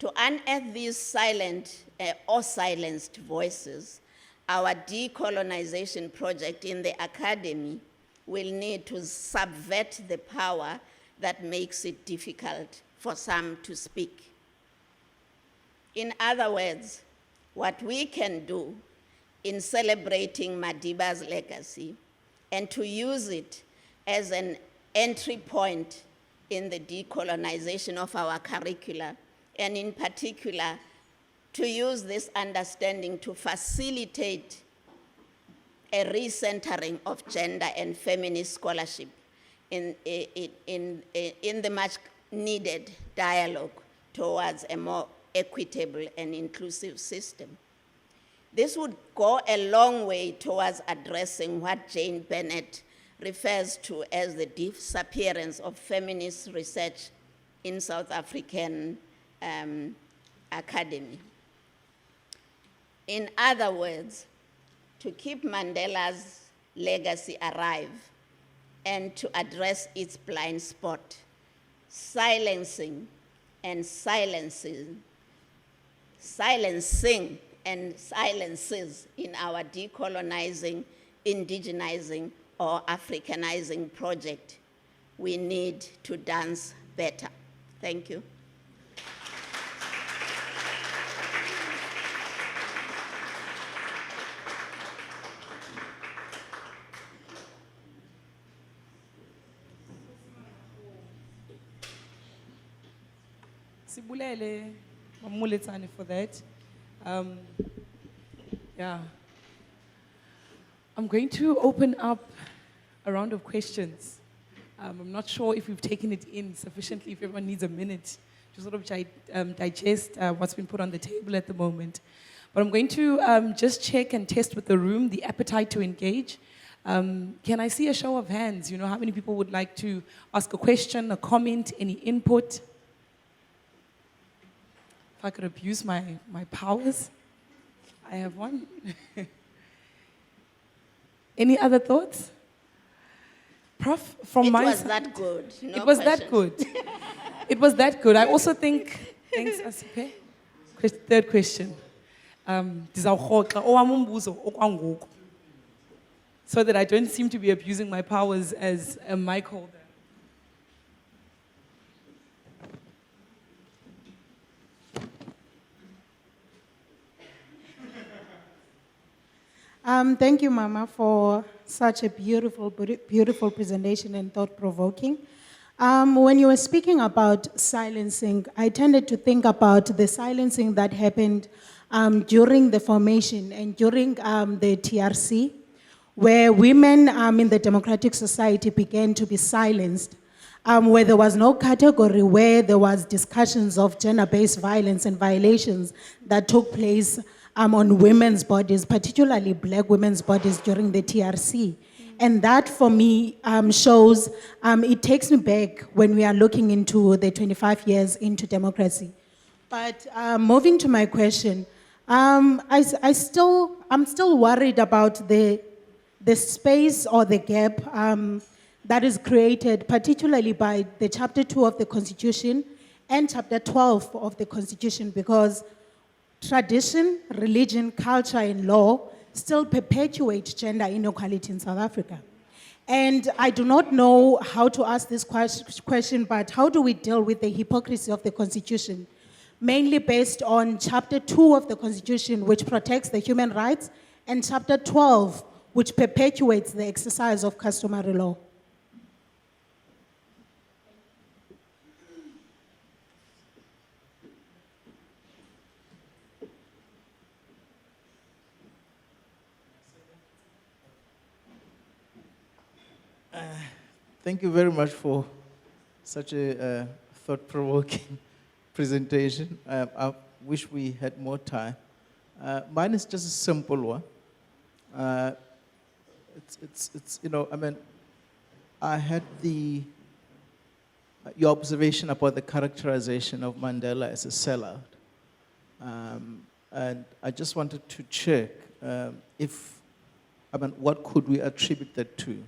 To unearth these silent or silenced voices, our decolonization project in the academy will need to subvert the power that makes it difficult for some to speak. In other words, what we can do in celebrating Madiba's legacy and to use it as an entry point in the decolonization of our curricula, and in particular, to use this understanding to facilitate a recentering of gender and feminist scholarship in the much needed dialogue towards a more equitable and inclusive system. This would go a long way towards addressing what Jane Bennett refers to as the disappearance of feminist research in South African academy. In other words, to keep Mandela's legacy alive and to address its blind spot, silencing and silences in our decolonizing, indigenizing, or Africanizing project, we need to dance better. Thank you. Sibulele Moletsane for that. Yeah. I'm going to open up a round of questions. I'm not sure if we've taken it in sufficiently, if everyone needs a minute to sort of digest what's been put on the table at the moment. But I'm going to just check and test with the room the appetite to engage. Can I see a show of hands? You know, how many people would like to ask a question, a comment, any input? If I could abuse my powers. I have one. Any other thoughts? Prof, from my side. It was that good. No it was questions. that good. It was that good. I also think, thanks, Asipe. Third question. So that I don't seem to be abusing my powers as a mic holder. Thank you, Mama, for such a beautiful presentation and thought-provoking. When you were speaking about silencing, I tended to think about the silencing that happened during the formation and during the TRC, where women in the democratic society began to be silenced, where there was no category, where there was discussions of gender-based violence and violations that took place on women's bodies, particularly black women's bodies during the TRC. And that for me shows, it takes me back when we are looking into the 25 years into democracy. But moving to my question, I'm still worried about the space or the gap that is created, particularly by the Chapter 2 of the Constitution and Chapter 12 of the Constitution, because tradition, religion, culture, and law still perpetuate gender inequality in South Africa. And I do not know how to ask this question, but how do we deal with the hypocrisy of the Constitution, mainly based on Chapter 2 of the Constitution, which protects the human rights, and Chapter 12, which perpetuates the exercise of customary law? Thank you very much for such a thought-provoking presentation. I wish we had more time. Mine is just a simple one. It's I mean, I had your observation about the characterization of Mandela as a sellout. And I just wanted to check what could we attribute that to?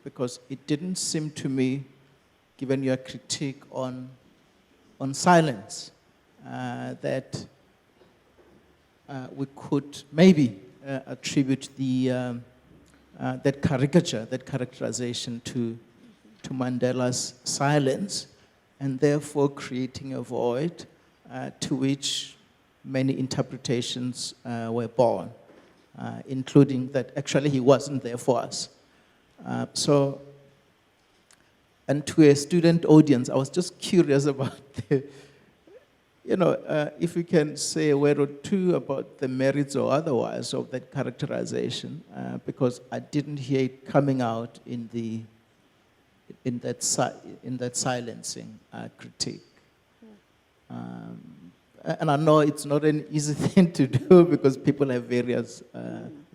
Because it didn't seem to me, given your critique on silence, that we could maybe attribute that caricature, that characterization to Mandela's silence, and therefore creating a void to which many interpretations were born, including that actually he wasn't there for us. And to a student audience, I was just curious about if we can say a word or two about the merits or otherwise of that characterization, because I didn't hear it coming out in that silencing critique. And I know it's not an easy thing to do because people have various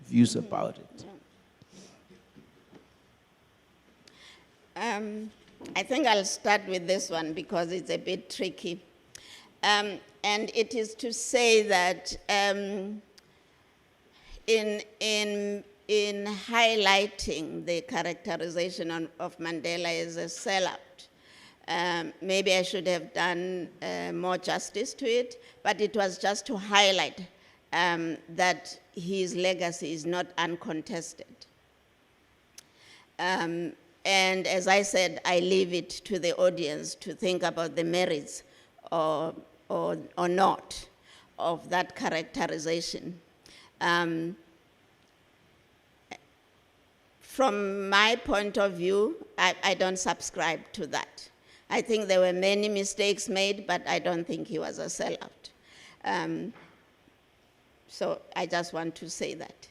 views about it. I think I'll start with this one because it's a bit tricky. And it is to say that in highlighting the characterization of Mandela as a sellout, maybe I should have done more justice to it, but it was just to highlight that his legacy is not uncontested. And as I said, I leave it to the audience to think about the merits or not of that characterization. From my point of view, I don't subscribe to that. I think there were many mistakes made, but I don't think he was a sellout. So I just want to say that.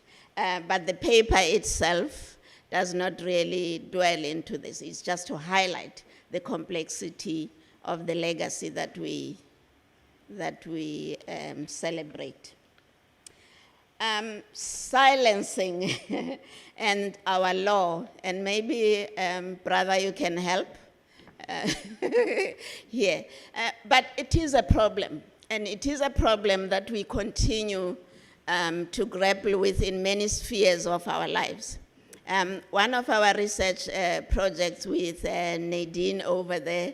But the paper itself does not really dwell into this. It's just to highlight the complexity of the legacy that we celebrate. Silencing and our law, and maybe, brother, you can help here. But it is a problem, and it is a problem that we continue to grapple with in many spheres of our lives. One of our research projects with Nadine over there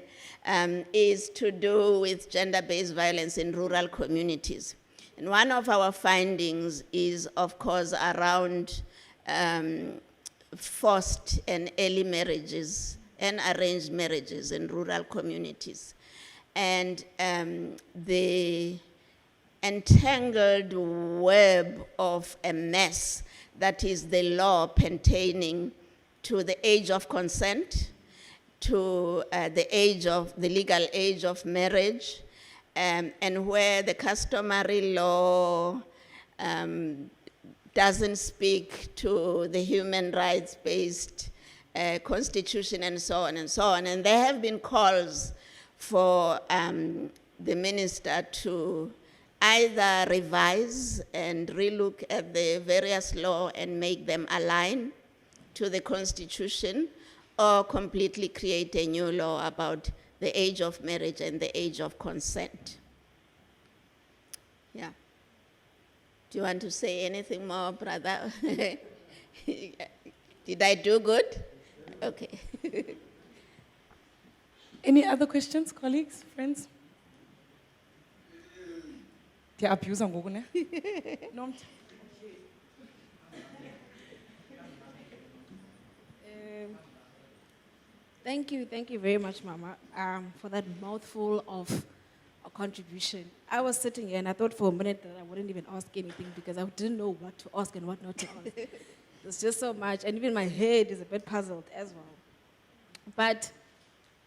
is to do with gender-based violence in rural communities. And one of our findings is, of course, around forced and early marriages and arranged marriages in rural communities. And the entangled web of a mess that is the law pertaining to the age of consent, to the legal age of marriage, and where the customary law doesn't speak to the human rights-based constitution and so on and so on. And there have been calls for the minister to either revise and relook at the various laws and make them align to the constitution, or completely create a new law about the age of marriage and the age of consent. Yeah. Do you want to say anything more, brother? Did I do good? Okay. Any other questions, colleagues, friends? The abuse on Google, no. Thank you very much, Mama, for that mouthful of a contribution. I was sitting here and I thought for a minute that I wouldn't even ask anything because I didn't know what to ask and what not to ask. There's just so much, and even my head is a bit puzzled as well. But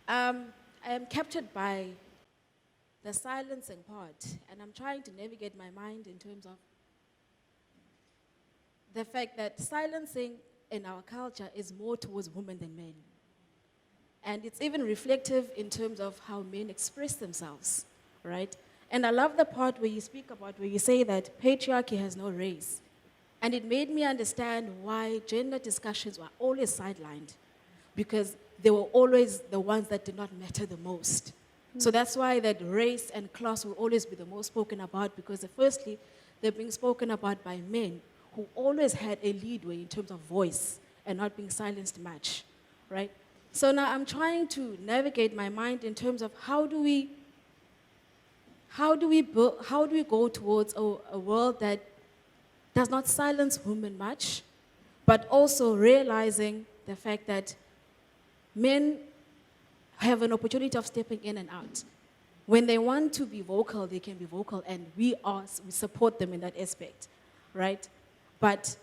I am captured by the silencing part, and I'm trying to navigate my mind in terms of the fact that silencing in our culture is more towards women than men. And it's even reflective in terms of how men express themselves, right? And I love the part where you speak about, where you say that patriarchy has no race. And it made me understand why gender discussions were always sidelined, because they were always the ones that did not matter the most. So that's why that race and class will always be the most spoken about, because firstly, they're being spoken about by men who always had a leadway in terms of voice and not being silenced much, right? So now I'm trying to navigate my mind in terms of how do we go towards a world that does not silence women much, but also realizing the fact that men have an opportunity of stepping in and out. When they want to be vocal, they can be vocal, and we support them in that aspect, right? But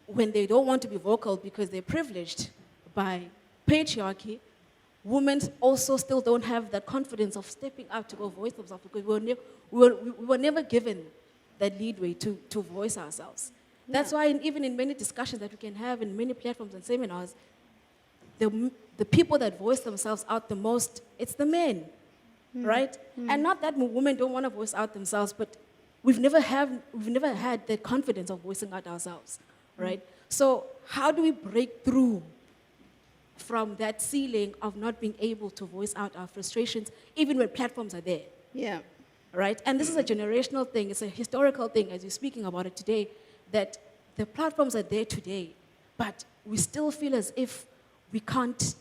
when they don't want to be vocal because they're privileged by patriarchy, women also still don't have that confidence of stepping out to go voice themselves, because we were never given that leadway to voice ourselves. Yeah. That's why even in many discussions that we can have in many platforms and seminars, the people that voice themselves out the most, it's the men, right? And not that women don't want to voice out themselves, but we've never had that confidence of voicing out ourselves, right? So how do we break through from that ceiling of not being able to voice out our frustrations, even when platforms are there? Yeah. Right? And this is a generational thing. It's a historical thing, as you're speaking about it today, that the platforms are there today, but we still feel as if we can't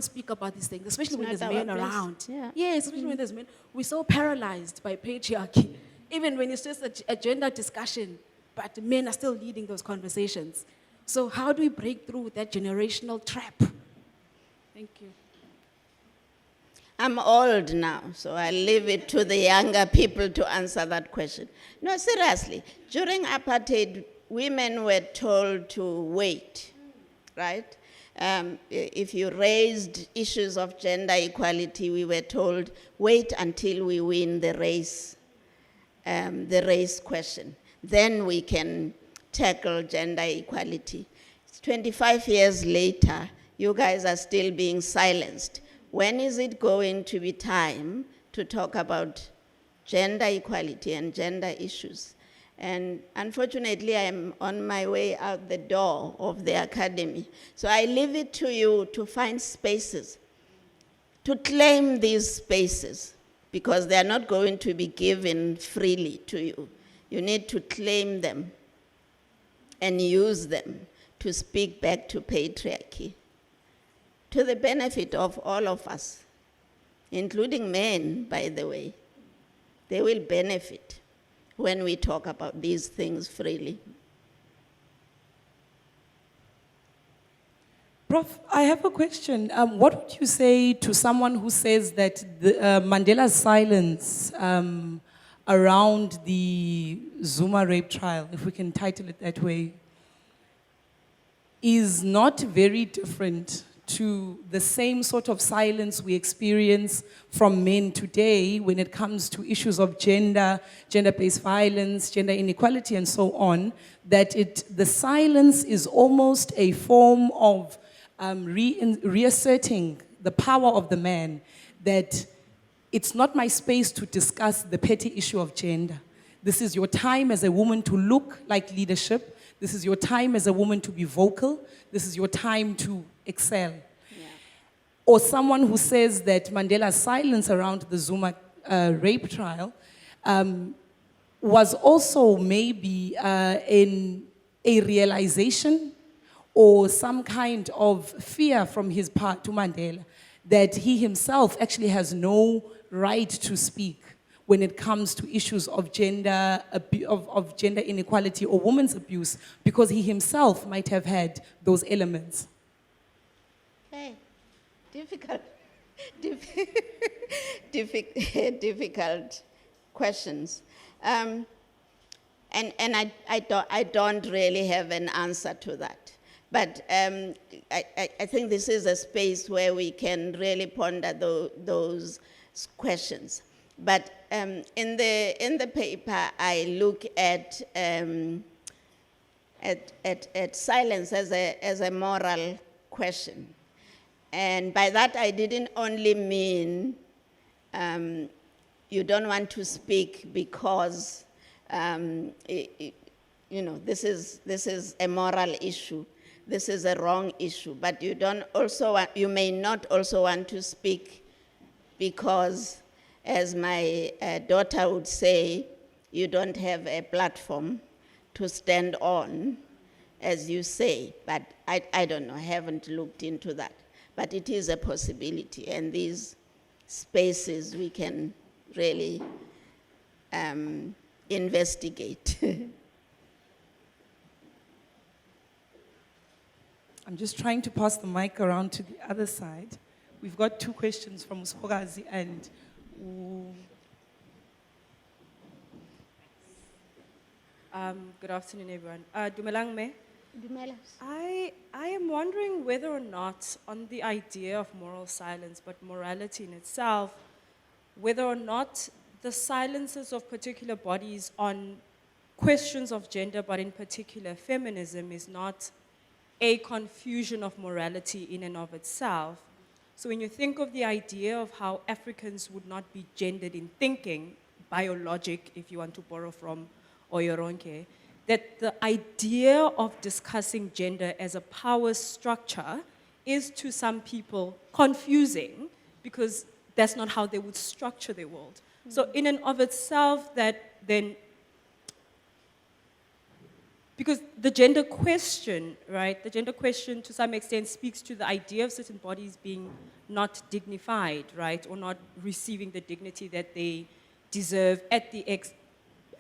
speak about these things, especially when there's men around. Yeah, especially when there's men. We're so paralyzed by patriarchy, even when it's just a gender discussion, but men are still leading those conversations. So how do we break through that generational trap? Thank you. I'm old now, so I leave it to the younger people to answer that question. No, seriously, during apartheid, women were told to wait, right? If you raised issues of gender equality, we were told, wait until we win the race question. Then we can tackle gender equality. 25 years later, you guys are still being silenced. When is it going to be time to talk about gender equality and gender issues? And unfortunately, I'm on my way out the door of the academy. So I leave it to you to find spaces, to claim these spaces, because they're not going to be given freely to you. You need to claim them and use them to speak back to patriarchy, to the benefit of all of us, including men, by the way. They will benefit when we talk about these things freely. Prof, I have a question. What would you say to someone who says that Mandela's silence around the Zuma rape trial, if we can title it that way, is not very different to the same sort of silence we experience from men today when it comes to issues of gender, gender-based violence, gender inequality, and so on, that the silence is almost a form of reasserting the power of the man, that it's not my space to discuss the petty issue of gender. This is your time as a woman to look like leadership. This is your time as a woman to be vocal. This is your time to excel. Yeah. Or someone who says that Mandela's silence around the Zuma rape trial was also maybe in a realization or some kind of fear from his part to Mandela that he himself actually has no right to speak when it comes to issues of gender, of gender inequality or women's abuse, because he himself might have had those elements. Okay, difficult questions. And I don't really have an answer to that. But I think this is a space where we can really ponder those questions. But in the paper, I look at silence as a moral question. And by that, I didn't only mean you don't want to speak because this is a moral issue. This is a wrong issue. But you may not also want to speak because, as my daughter would say, you don't have a platform to stand on, as you say. But I don't know, I haven't looked into that. But it is a possibility, and these spaces we can really investigate. I'm just trying to pass the mic around to the other side. We've got two questions from Uspogazi and Good afternoon, everyone. Dumelang me. I am wondering whether or not, on the idea of moral silence, but morality in itself, whether or not the silences of particular bodies on questions of gender, but in particular feminism, is not a confusion of morality in and of itself. So when you think of the idea of how Africans would not be gendered in thinking, biologic, if you want to borrow from Oyoronke, that the idea of discussing gender as a power structure is to some people confusing because that's not how they would structure their world. Mm-hmm. So in and of itself, that then, because the gender question, right, the gender question to some extent speaks to the idea of certain bodies being not dignified, right, or not receiving the dignity that they deserve at the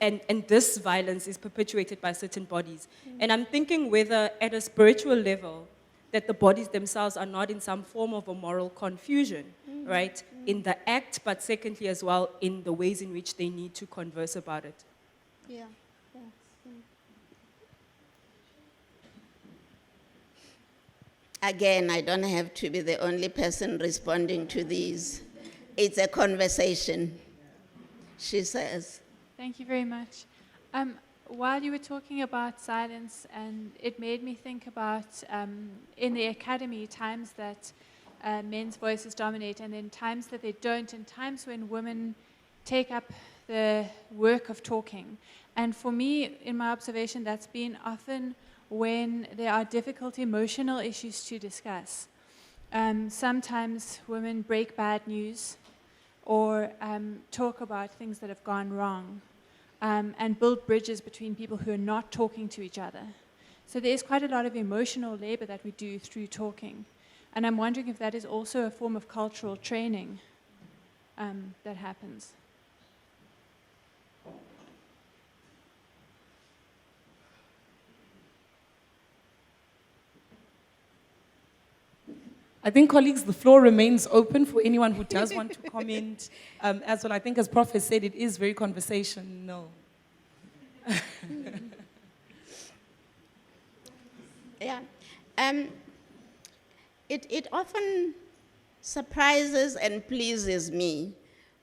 and this violence is perpetuated by certain bodies. Mm-hmm. And I'm thinking whether at a spiritual level that the bodies themselves are not in some form of a moral confusion, mm-hmm. right, mm-hmm. in the act, but secondly as well in the ways in which they need to converse about it. Yeah. Again, I don't have to be the only person responding to these. It's a conversation, she says. Thank you very much. While you were talking about silence, and it made me think about, in the academy, times that men's voices dominate, and then times that they don't, and times when women take up the work of talking. And for me, in my observation, that's been often when there are difficult emotional issues to discuss. Sometimes women break bad news or talk about things that have gone wrong and build bridges between people who are not talking to each other. So there's quite a lot of emotional labor that we do through talking. And I'm wondering if that is also a form of cultural training that happens. I think, colleagues, the floor remains open for anyone who does want to comment as well. I think, as Prof has said, it is very conversational. Yeah. It often surprises and pleases me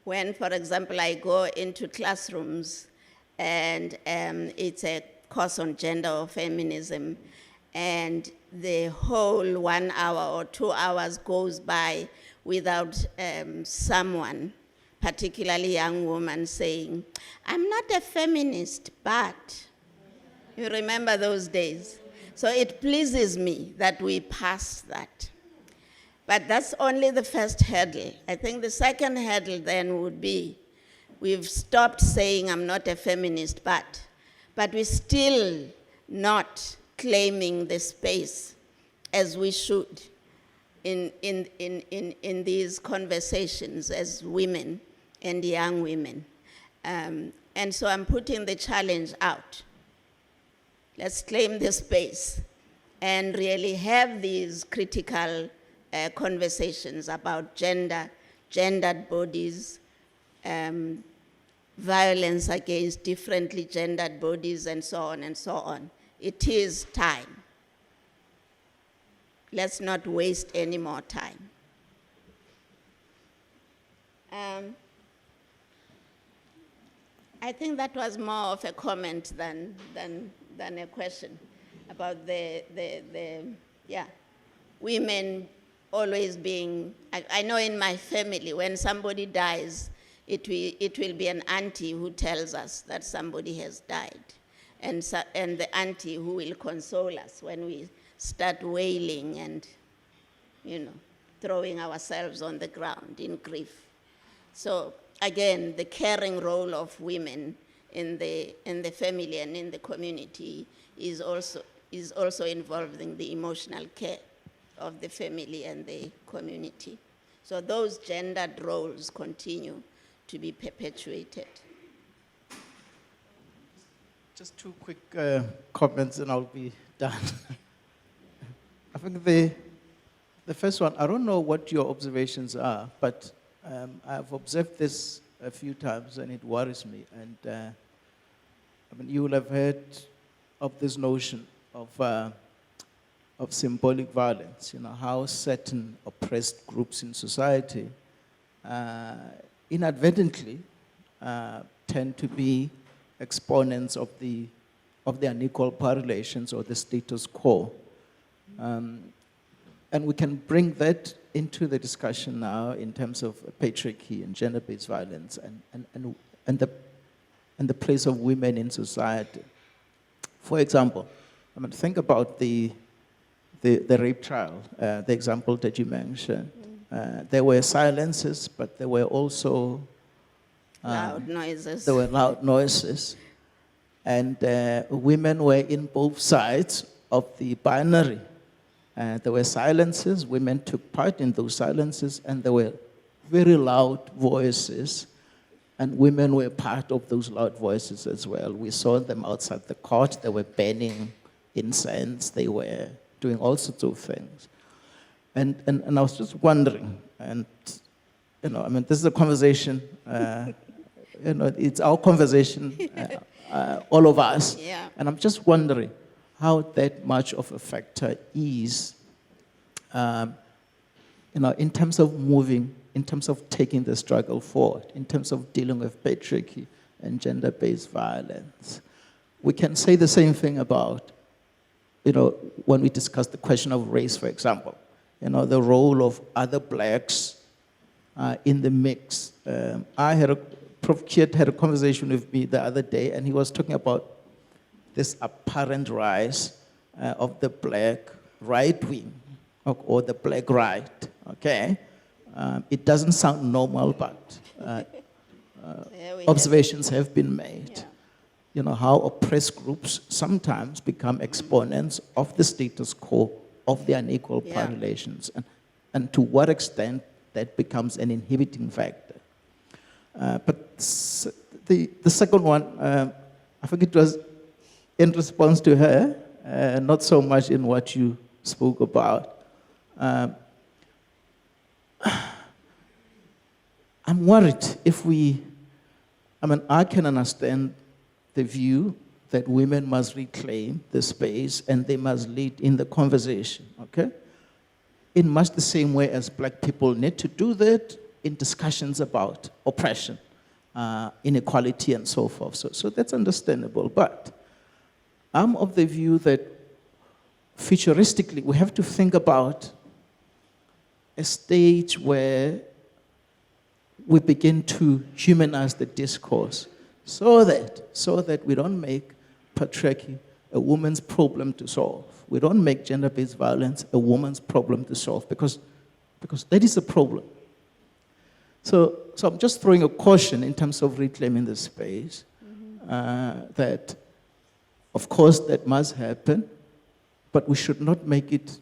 when, for example, I go into classrooms and it's a course on gender or feminism, and the whole 1 hour or 2 hours goes by without someone, particularly young woman, saying, "I'm not a feminist, but..." You remember those days? So it pleases me that we passed that. But that's only the first hurdle. I think the second hurdle then would be, we've stopped saying I'm not a feminist, but we're still not claiming the space as we should in these conversations as women and young women. And so I'm putting the challenge out. Let's claim the space and really have these critical conversations about gender, gendered bodies, violence against differently gendered bodies, and so on and so on. It is time. Let's not waste any more time. I think that was more of a comment than a question about women always being, I know in my family, when somebody dies, it will be an auntie who tells us that somebody has died, and the auntie who will console us when we start wailing and, throwing ourselves on the ground in grief. So again, the caring role of women in the family and in the community is also involving the emotional care of the family and the community. So those gendered roles continue to be perpetuated. Just two quick comments and I'll be done. I think the first one, I don't know what your observations are, but I've observed this a few times and it worries me. And you will have heard of this notion of symbolic violence, how certain oppressed groups in society inadvertently tend to be exponents of the unequal power relations or the status quo. And we can bring that into the discussion now in terms of patriarchy and gender-based violence and the place of women in society. For example, think about the rape trial, the example that you mentioned. There were silences, but there were also loud noises. There were loud noises. And women were in both sides of the binary. There were silences, women took part in those silences, and there were very loud voices, and women were part of those loud voices as well. We saw them outside the court, they were burning incense, they were doing all sorts of things. And I was just wondering, and this is a conversation, it's our conversation, all of us, Yeah. and I'm just wondering how that much of a factor is, in terms of moving, in terms of taking the struggle forward, in terms of dealing with patriarchy and gender-based violence. We can say the same thing about, when we discuss the question of race, for example, the role of other blacks in the mix. Prof. KriSHET had a conversation with me the other day, and he was talking about this apparent rise of the black right wing or the black right, okay? It doesn't sound normal, but observations have been made. Yeah. How oppressed groups sometimes become exponents of the status quo of the unequal power relations, and to what extent that becomes an inhibiting factor. But the second one, I think it was in response to her, not so much in what you spoke about. I'm worried if I can understand the view that women must reclaim the space and they must lead in the conversation, okay? in much the same way as black people need to do that in discussions about oppression, inequality, and so forth. So that's understandable. But I'm of the view that futuristically, we have to think about a stage where we begin to humanize the discourse so that we don't make patriarchy a woman's problem to solve. We don't make gender-based violence a woman's problem to solve because that is a problem. So I'm just throwing a caution in terms of reclaiming the space, that, of course, that must happen, but we should not make it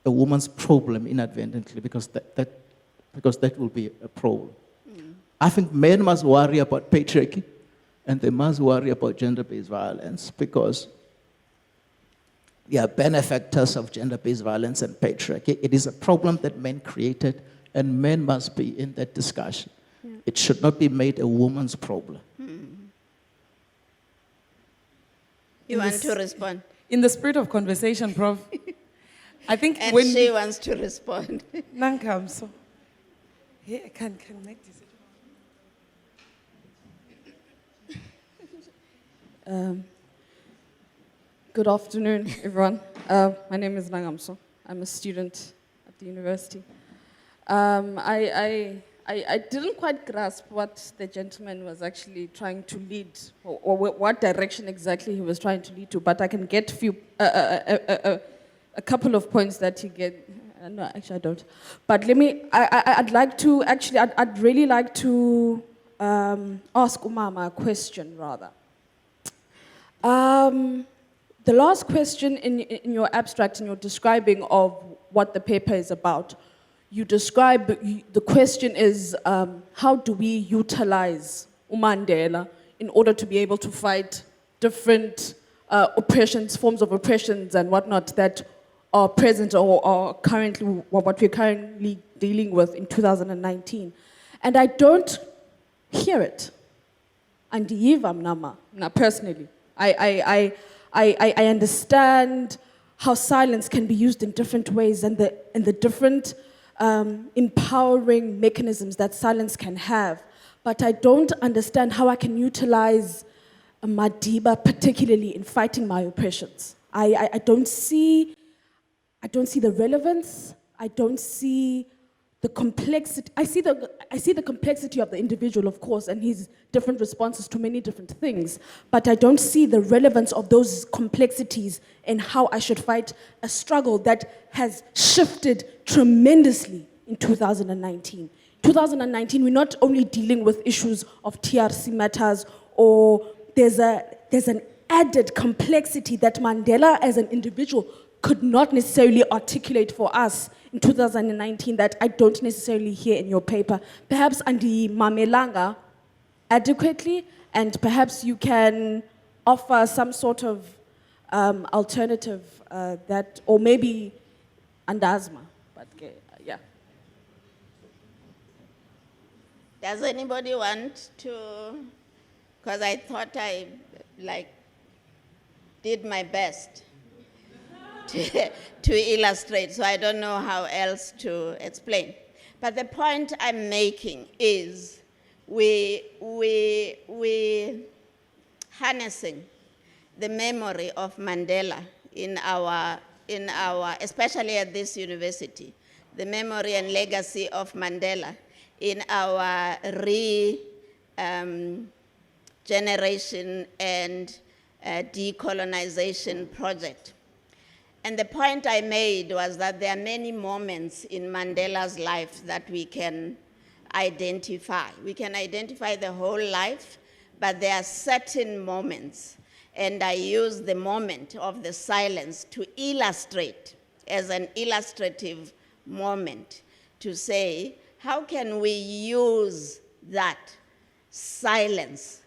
a woman's problem inadvertently because that will be a problem. I think men must worry about patriarchy and they must worry about gender-based violence because they are benefactors of gender-based violence and patriarchy. It is a problem that men created and men must be in that discussion. Yeah. It should not be made a woman's problem. You want to respond? In the spirit of conversation, Prof, I think And when she wants to respond. Nankamso. Hey, I can connect this. Good afternoon, everyone. My name is Nangamso. I'm a student at the university. I didn't quite grasp what the gentleman was actually trying to lead, or what direction exactly he was trying to lead to, but I can get a couple of points that he get. No, actually I don't. But I'd really like to ask Umama a question, rather. The last question in your abstract, in your describing of what the paper is about, you describe, the question is, how do we utilize uMandela in order to be able to fight different oppressions, forms of oppressions and whatnot that are present or are currently, what we're currently dealing with in 2019. And I don't hear it. And personally. I understand how silence can be used in different ways and the different empowering mechanisms that silence can have. But I don't understand how I can utilize Madiba particularly in fighting my oppressions. I don't see the relevance. I don't see the complexity. I see the complexity of the individual, of course, and his different responses to many different things. But I don't see the relevance of those complexities and how I should fight a struggle that has shifted tremendously in 2019. 2019, we're not only dealing with issues of TRC matters, or there's an added complexity that Mandela as an individual could not necessarily articulate for us in 2019 that I don't necessarily hear in your paper. Perhaps Andi Mamelanga adequately, and perhaps you can offer some sort of alternative that, or maybe Andazma, but yeah. Does anybody want to, because I thought I did my best to illustrate, so I don't know how else to explain. But the point I'm making is we harnessing the memory of Mandela in our, especially at this university, the memory and legacy of Mandela in our regeneration and decolonization project. And the point I made was that there are many moments in Mandela's life that we can identify. We can identify the whole life, but there are certain moments, and I use the moment of the silence to illustrate, as an illustrative moment, to say, how can we use that silence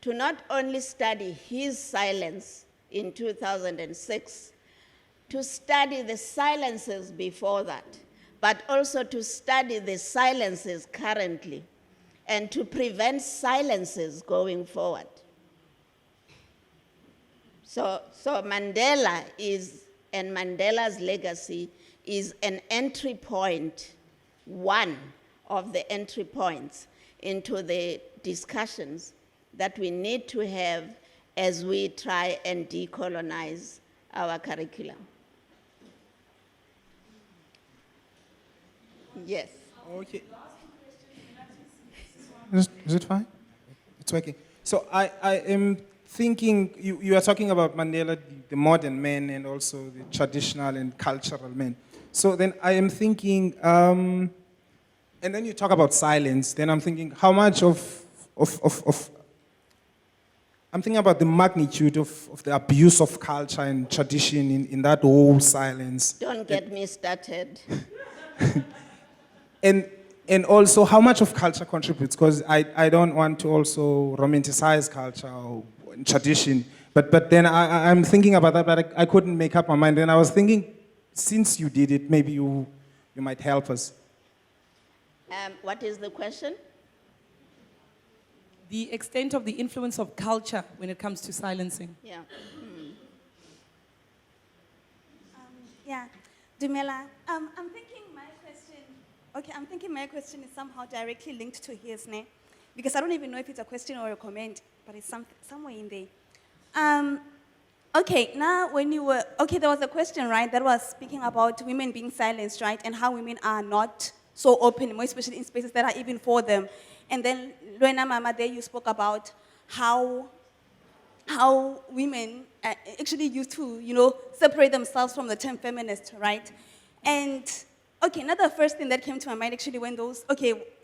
to not only study his silence in 2006, to study the silences before that, but also to study the silences currently and to prevent silences going forward. So Mandela is and Mandela's legacy is an entry point, one of the entry points into the discussions that we need to have as we try and decolonize our curriculum. Yes. Okay. Is it fine? It's working. So I am thinking, you are talking about Mandela, the modern man, and also the traditional and cultural man. So then I am thinking, and then you talk about silence, then I'm thinking how much I'm thinking about the magnitude of the abuse of culture and tradition in that whole silence. Don't get me started. And also how much of culture contributes, because I don't want to also romanticize culture or tradition, but then I'm thinking about that, but I couldn't make up my mind. And I was thinking, since you did it, maybe you might help us. What is the question? The extent of the influence of culture when it comes to silencing. Yeah. Yeah, Dumela, I'm thinking my question is somehow directly linked to his, ne? Because I don't even know if it's a question or a comment, but it's somewhere in there. Okay, now there was a question, right, that was speaking about women being silenced, right, and how women are not so open, more especially in spaces that are even for them. And then, Luena Mama, there you spoke about how women actually used to, separate themselves from the term feminist, right? And, okay, another first thing that came to my mind actually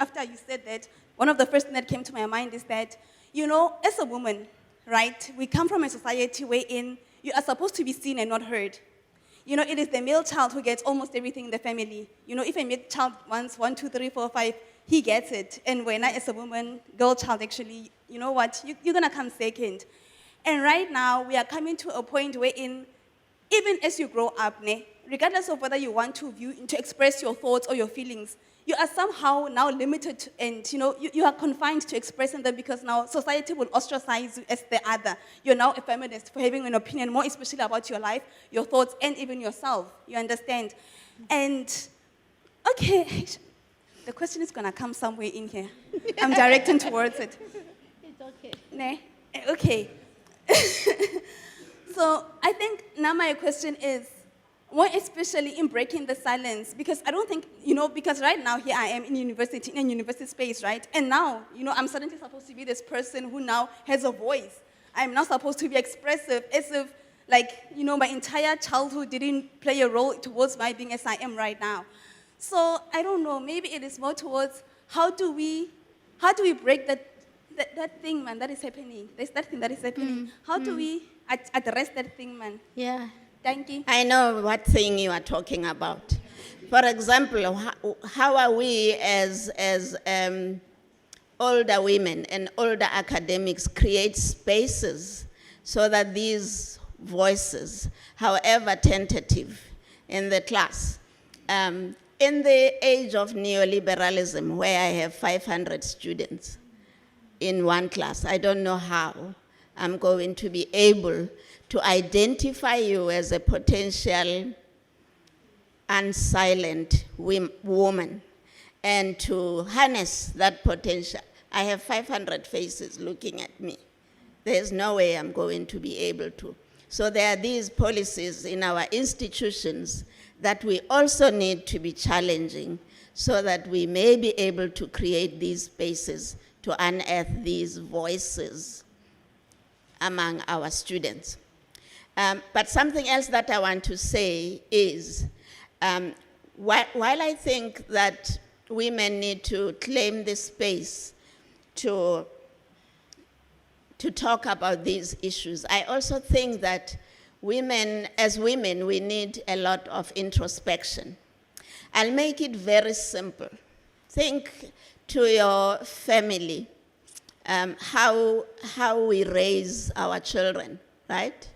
after you said that, one of the first things that came to my mind is that, as a woman, right, we come from a society wherein you are supposed to be seen and not heard. It is the male child who gets almost everything in the family. If a male child wants 1, 2, 3, 4, 5, he gets it. And when I, as a woman, girl child, actually, you know what, you're going to come second. And right now, we are coming to a point wherein, even as you grow up, regardless of whether you want to express your thoughts or your feelings, you are somehow now limited and, you are confined to expressing them because now society will ostracize you as the other. You're now a feminist for having an opinion, more especially about your life, your thoughts, and even yourself. You understand? And, okay, the question is going to come somewhere in here. I'm directing towards it. It's okay. Ne? Okay. So I think now my question is, more especially in breaking the silence, because I don't think, because right now here I am in university space, right? And now, I'm suddenly supposed to be this person who now has a voice. I'm now supposed to be expressive, as if, my entire childhood didn't play a role towards my being as I am right now. So I don't know, maybe it is more towards how do we break that thing, man, that is happening. There's that thing that is happening. How do we address that thing, man? Yeah. Thank you. I know what thing you are talking about. For example, how are we as older women and older academics create spaces so that these voices, however tentative in the class, in the age of neoliberalism, where I have 500 students in one class, I don't know how I'm going to be able to identify you as a potential unsilent woman and to harness that potential. I have 500 faces looking at me. There's no way I'm going to be able to. So there are these policies in our institutions that we also need to be challenging so that we may be able to create these spaces to unearth these voices among our students. But something else that I want to say is, while I think that women need to claim this space to talk about these issues, I also think that as women, we need a lot of introspection. I'll make it very simple. Think to your family, how we raise our children, right?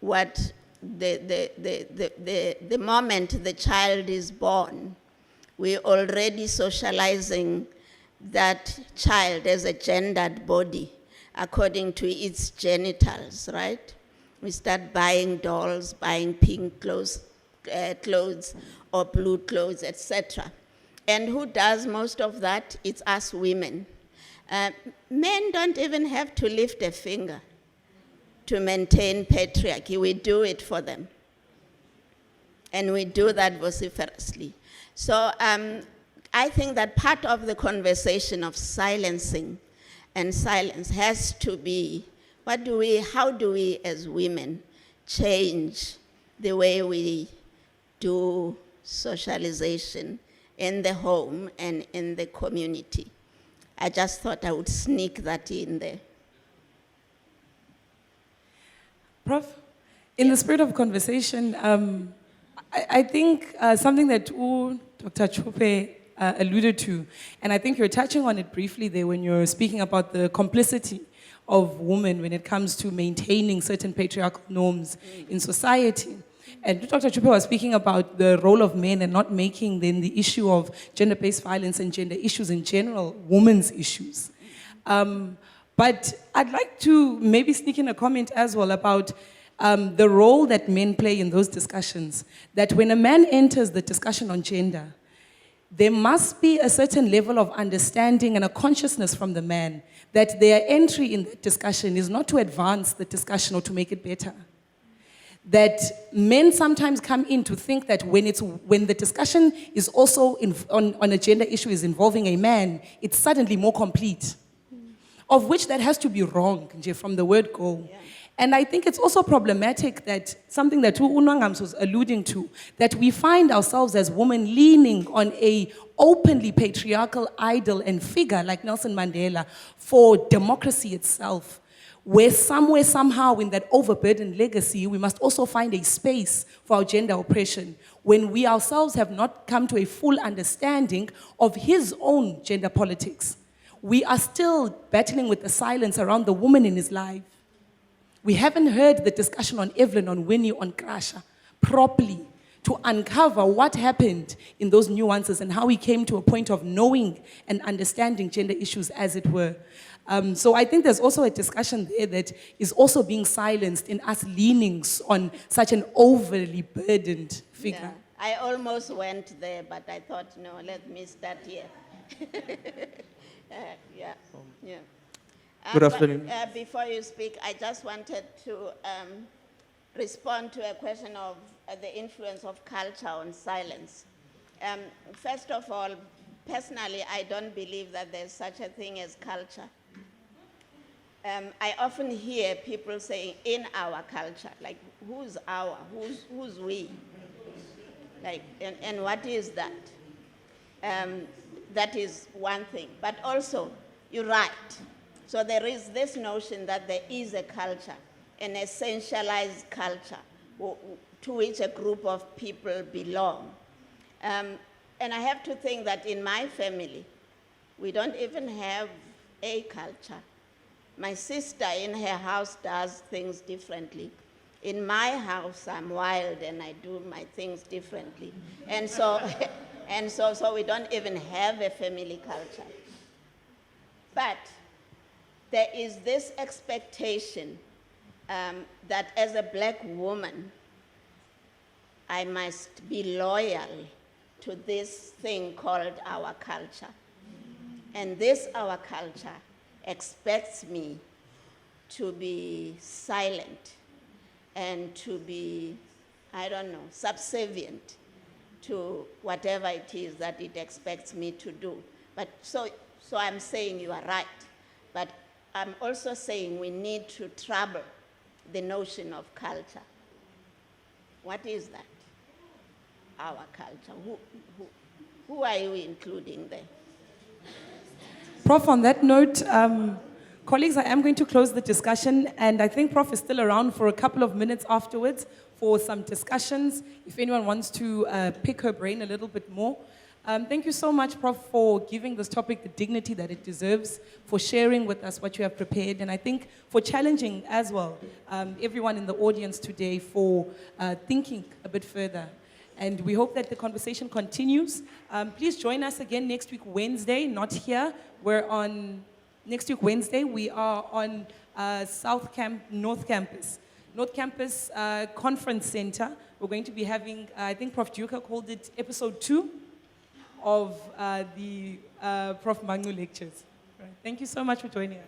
What the moment the child is born, we're already socializing that child as a gendered body according to its genitals, right? We start buying dolls, buying pink clothes or blue clothes, etc. And who does most of that? It's us women. Men don't even have to lift a finger to maintain patriarchy. We do it for them. And we do that vociferously. So I think that part of the conversation of silencing and silence has to be, how do we as women change the way we do socialization in the home and in the community? I just thought I would sneak that in there. Prof, in the spirit of conversation, I think something that Dr. Chupe alluded to, and I think you're touching on it briefly there when you're speaking about the complicity of women when it comes to maintaining certain patriarchal norms in society. And Dr. Chupe was speaking about the role of men and not making then the issue of gender-based violence and gender issues in general women's issues. But I'd like to maybe sneak in a comment as well about the role that men play in those discussions. That when a man enters the discussion on gender, there must be a certain level of understanding and a consciousness from the man that their entry in that discussion is not to advance the discussion or to make it better. That men sometimes come in to think that when the discussion is also on a gender issue is involving a man, it's suddenly more complete. Of which that has to be wrong, from the word go. Yeah. And I think it's also problematic that something that Unwangams was alluding to, that we find ourselves as women leaning on a openly patriarchal idol and figure like Nelson Mandela for democracy itself, where somewhere, somehow in that overburdened legacy, we must also find a space for our gender oppression when we ourselves have not come to a full understanding of his own gender politics. We are still battling with the silence around the woman in his life. We haven't heard the discussion on Evelyn, on Winnie, on Krasha properly to uncover what happened in those nuances and how he came to a point of knowing and understanding gender issues, as it were. So I think there's also a discussion there that is also being silenced in us leanings on such an overly burdened figure. Yeah. I almost went there, but I thought, no, let me start here. Yeah. Good afternoon. Before you speak, I just wanted to respond to a question of the influence of culture on silence. First of all, personally, I don't believe that there's such a thing as culture. I often hear people saying, in our culture, like, who's our, who's we? Like, and what is that? That is one thing. But also, you're right. So there is this notion that there is a culture, an essentialized culture, to which a group of people belong. And I have to think that in my family, we don't even have a culture. My sister in her house does things differently. In my house, I'm wild and I do my things differently. And so, so we don't even have a family culture. But there is this expectation that as a black woman, I must be loyal to this thing called our culture. And this, our culture, expects me to be silent and to be, I don't know, subservient to whatever it is that it expects me to do. But so I'm saying you are right. But I'm also saying we need to trouble the notion of culture. What is that? Our culture. Who are you including there? Prof, on that note, colleagues, I am going to close the discussion, and I think Prof is still around for a couple of minutes afterwards for some discussions, if anyone wants to pick her brain a little bit more. Thank you so much, Prof, for giving this topic the dignity that it deserves, for sharing with us what you have prepared, and I think for challenging as well everyone in the audience today for thinking a bit further. And we hope that the conversation continues. Please join us again next week, Wednesday, not here. We're on, next week, Wednesday, we are on North Campus. North Campus Conference Center. We're going to be having, I think Prof. Duka called it episode 2 of the Prof. Mangu lectures. Right. Thank you so much for joining us.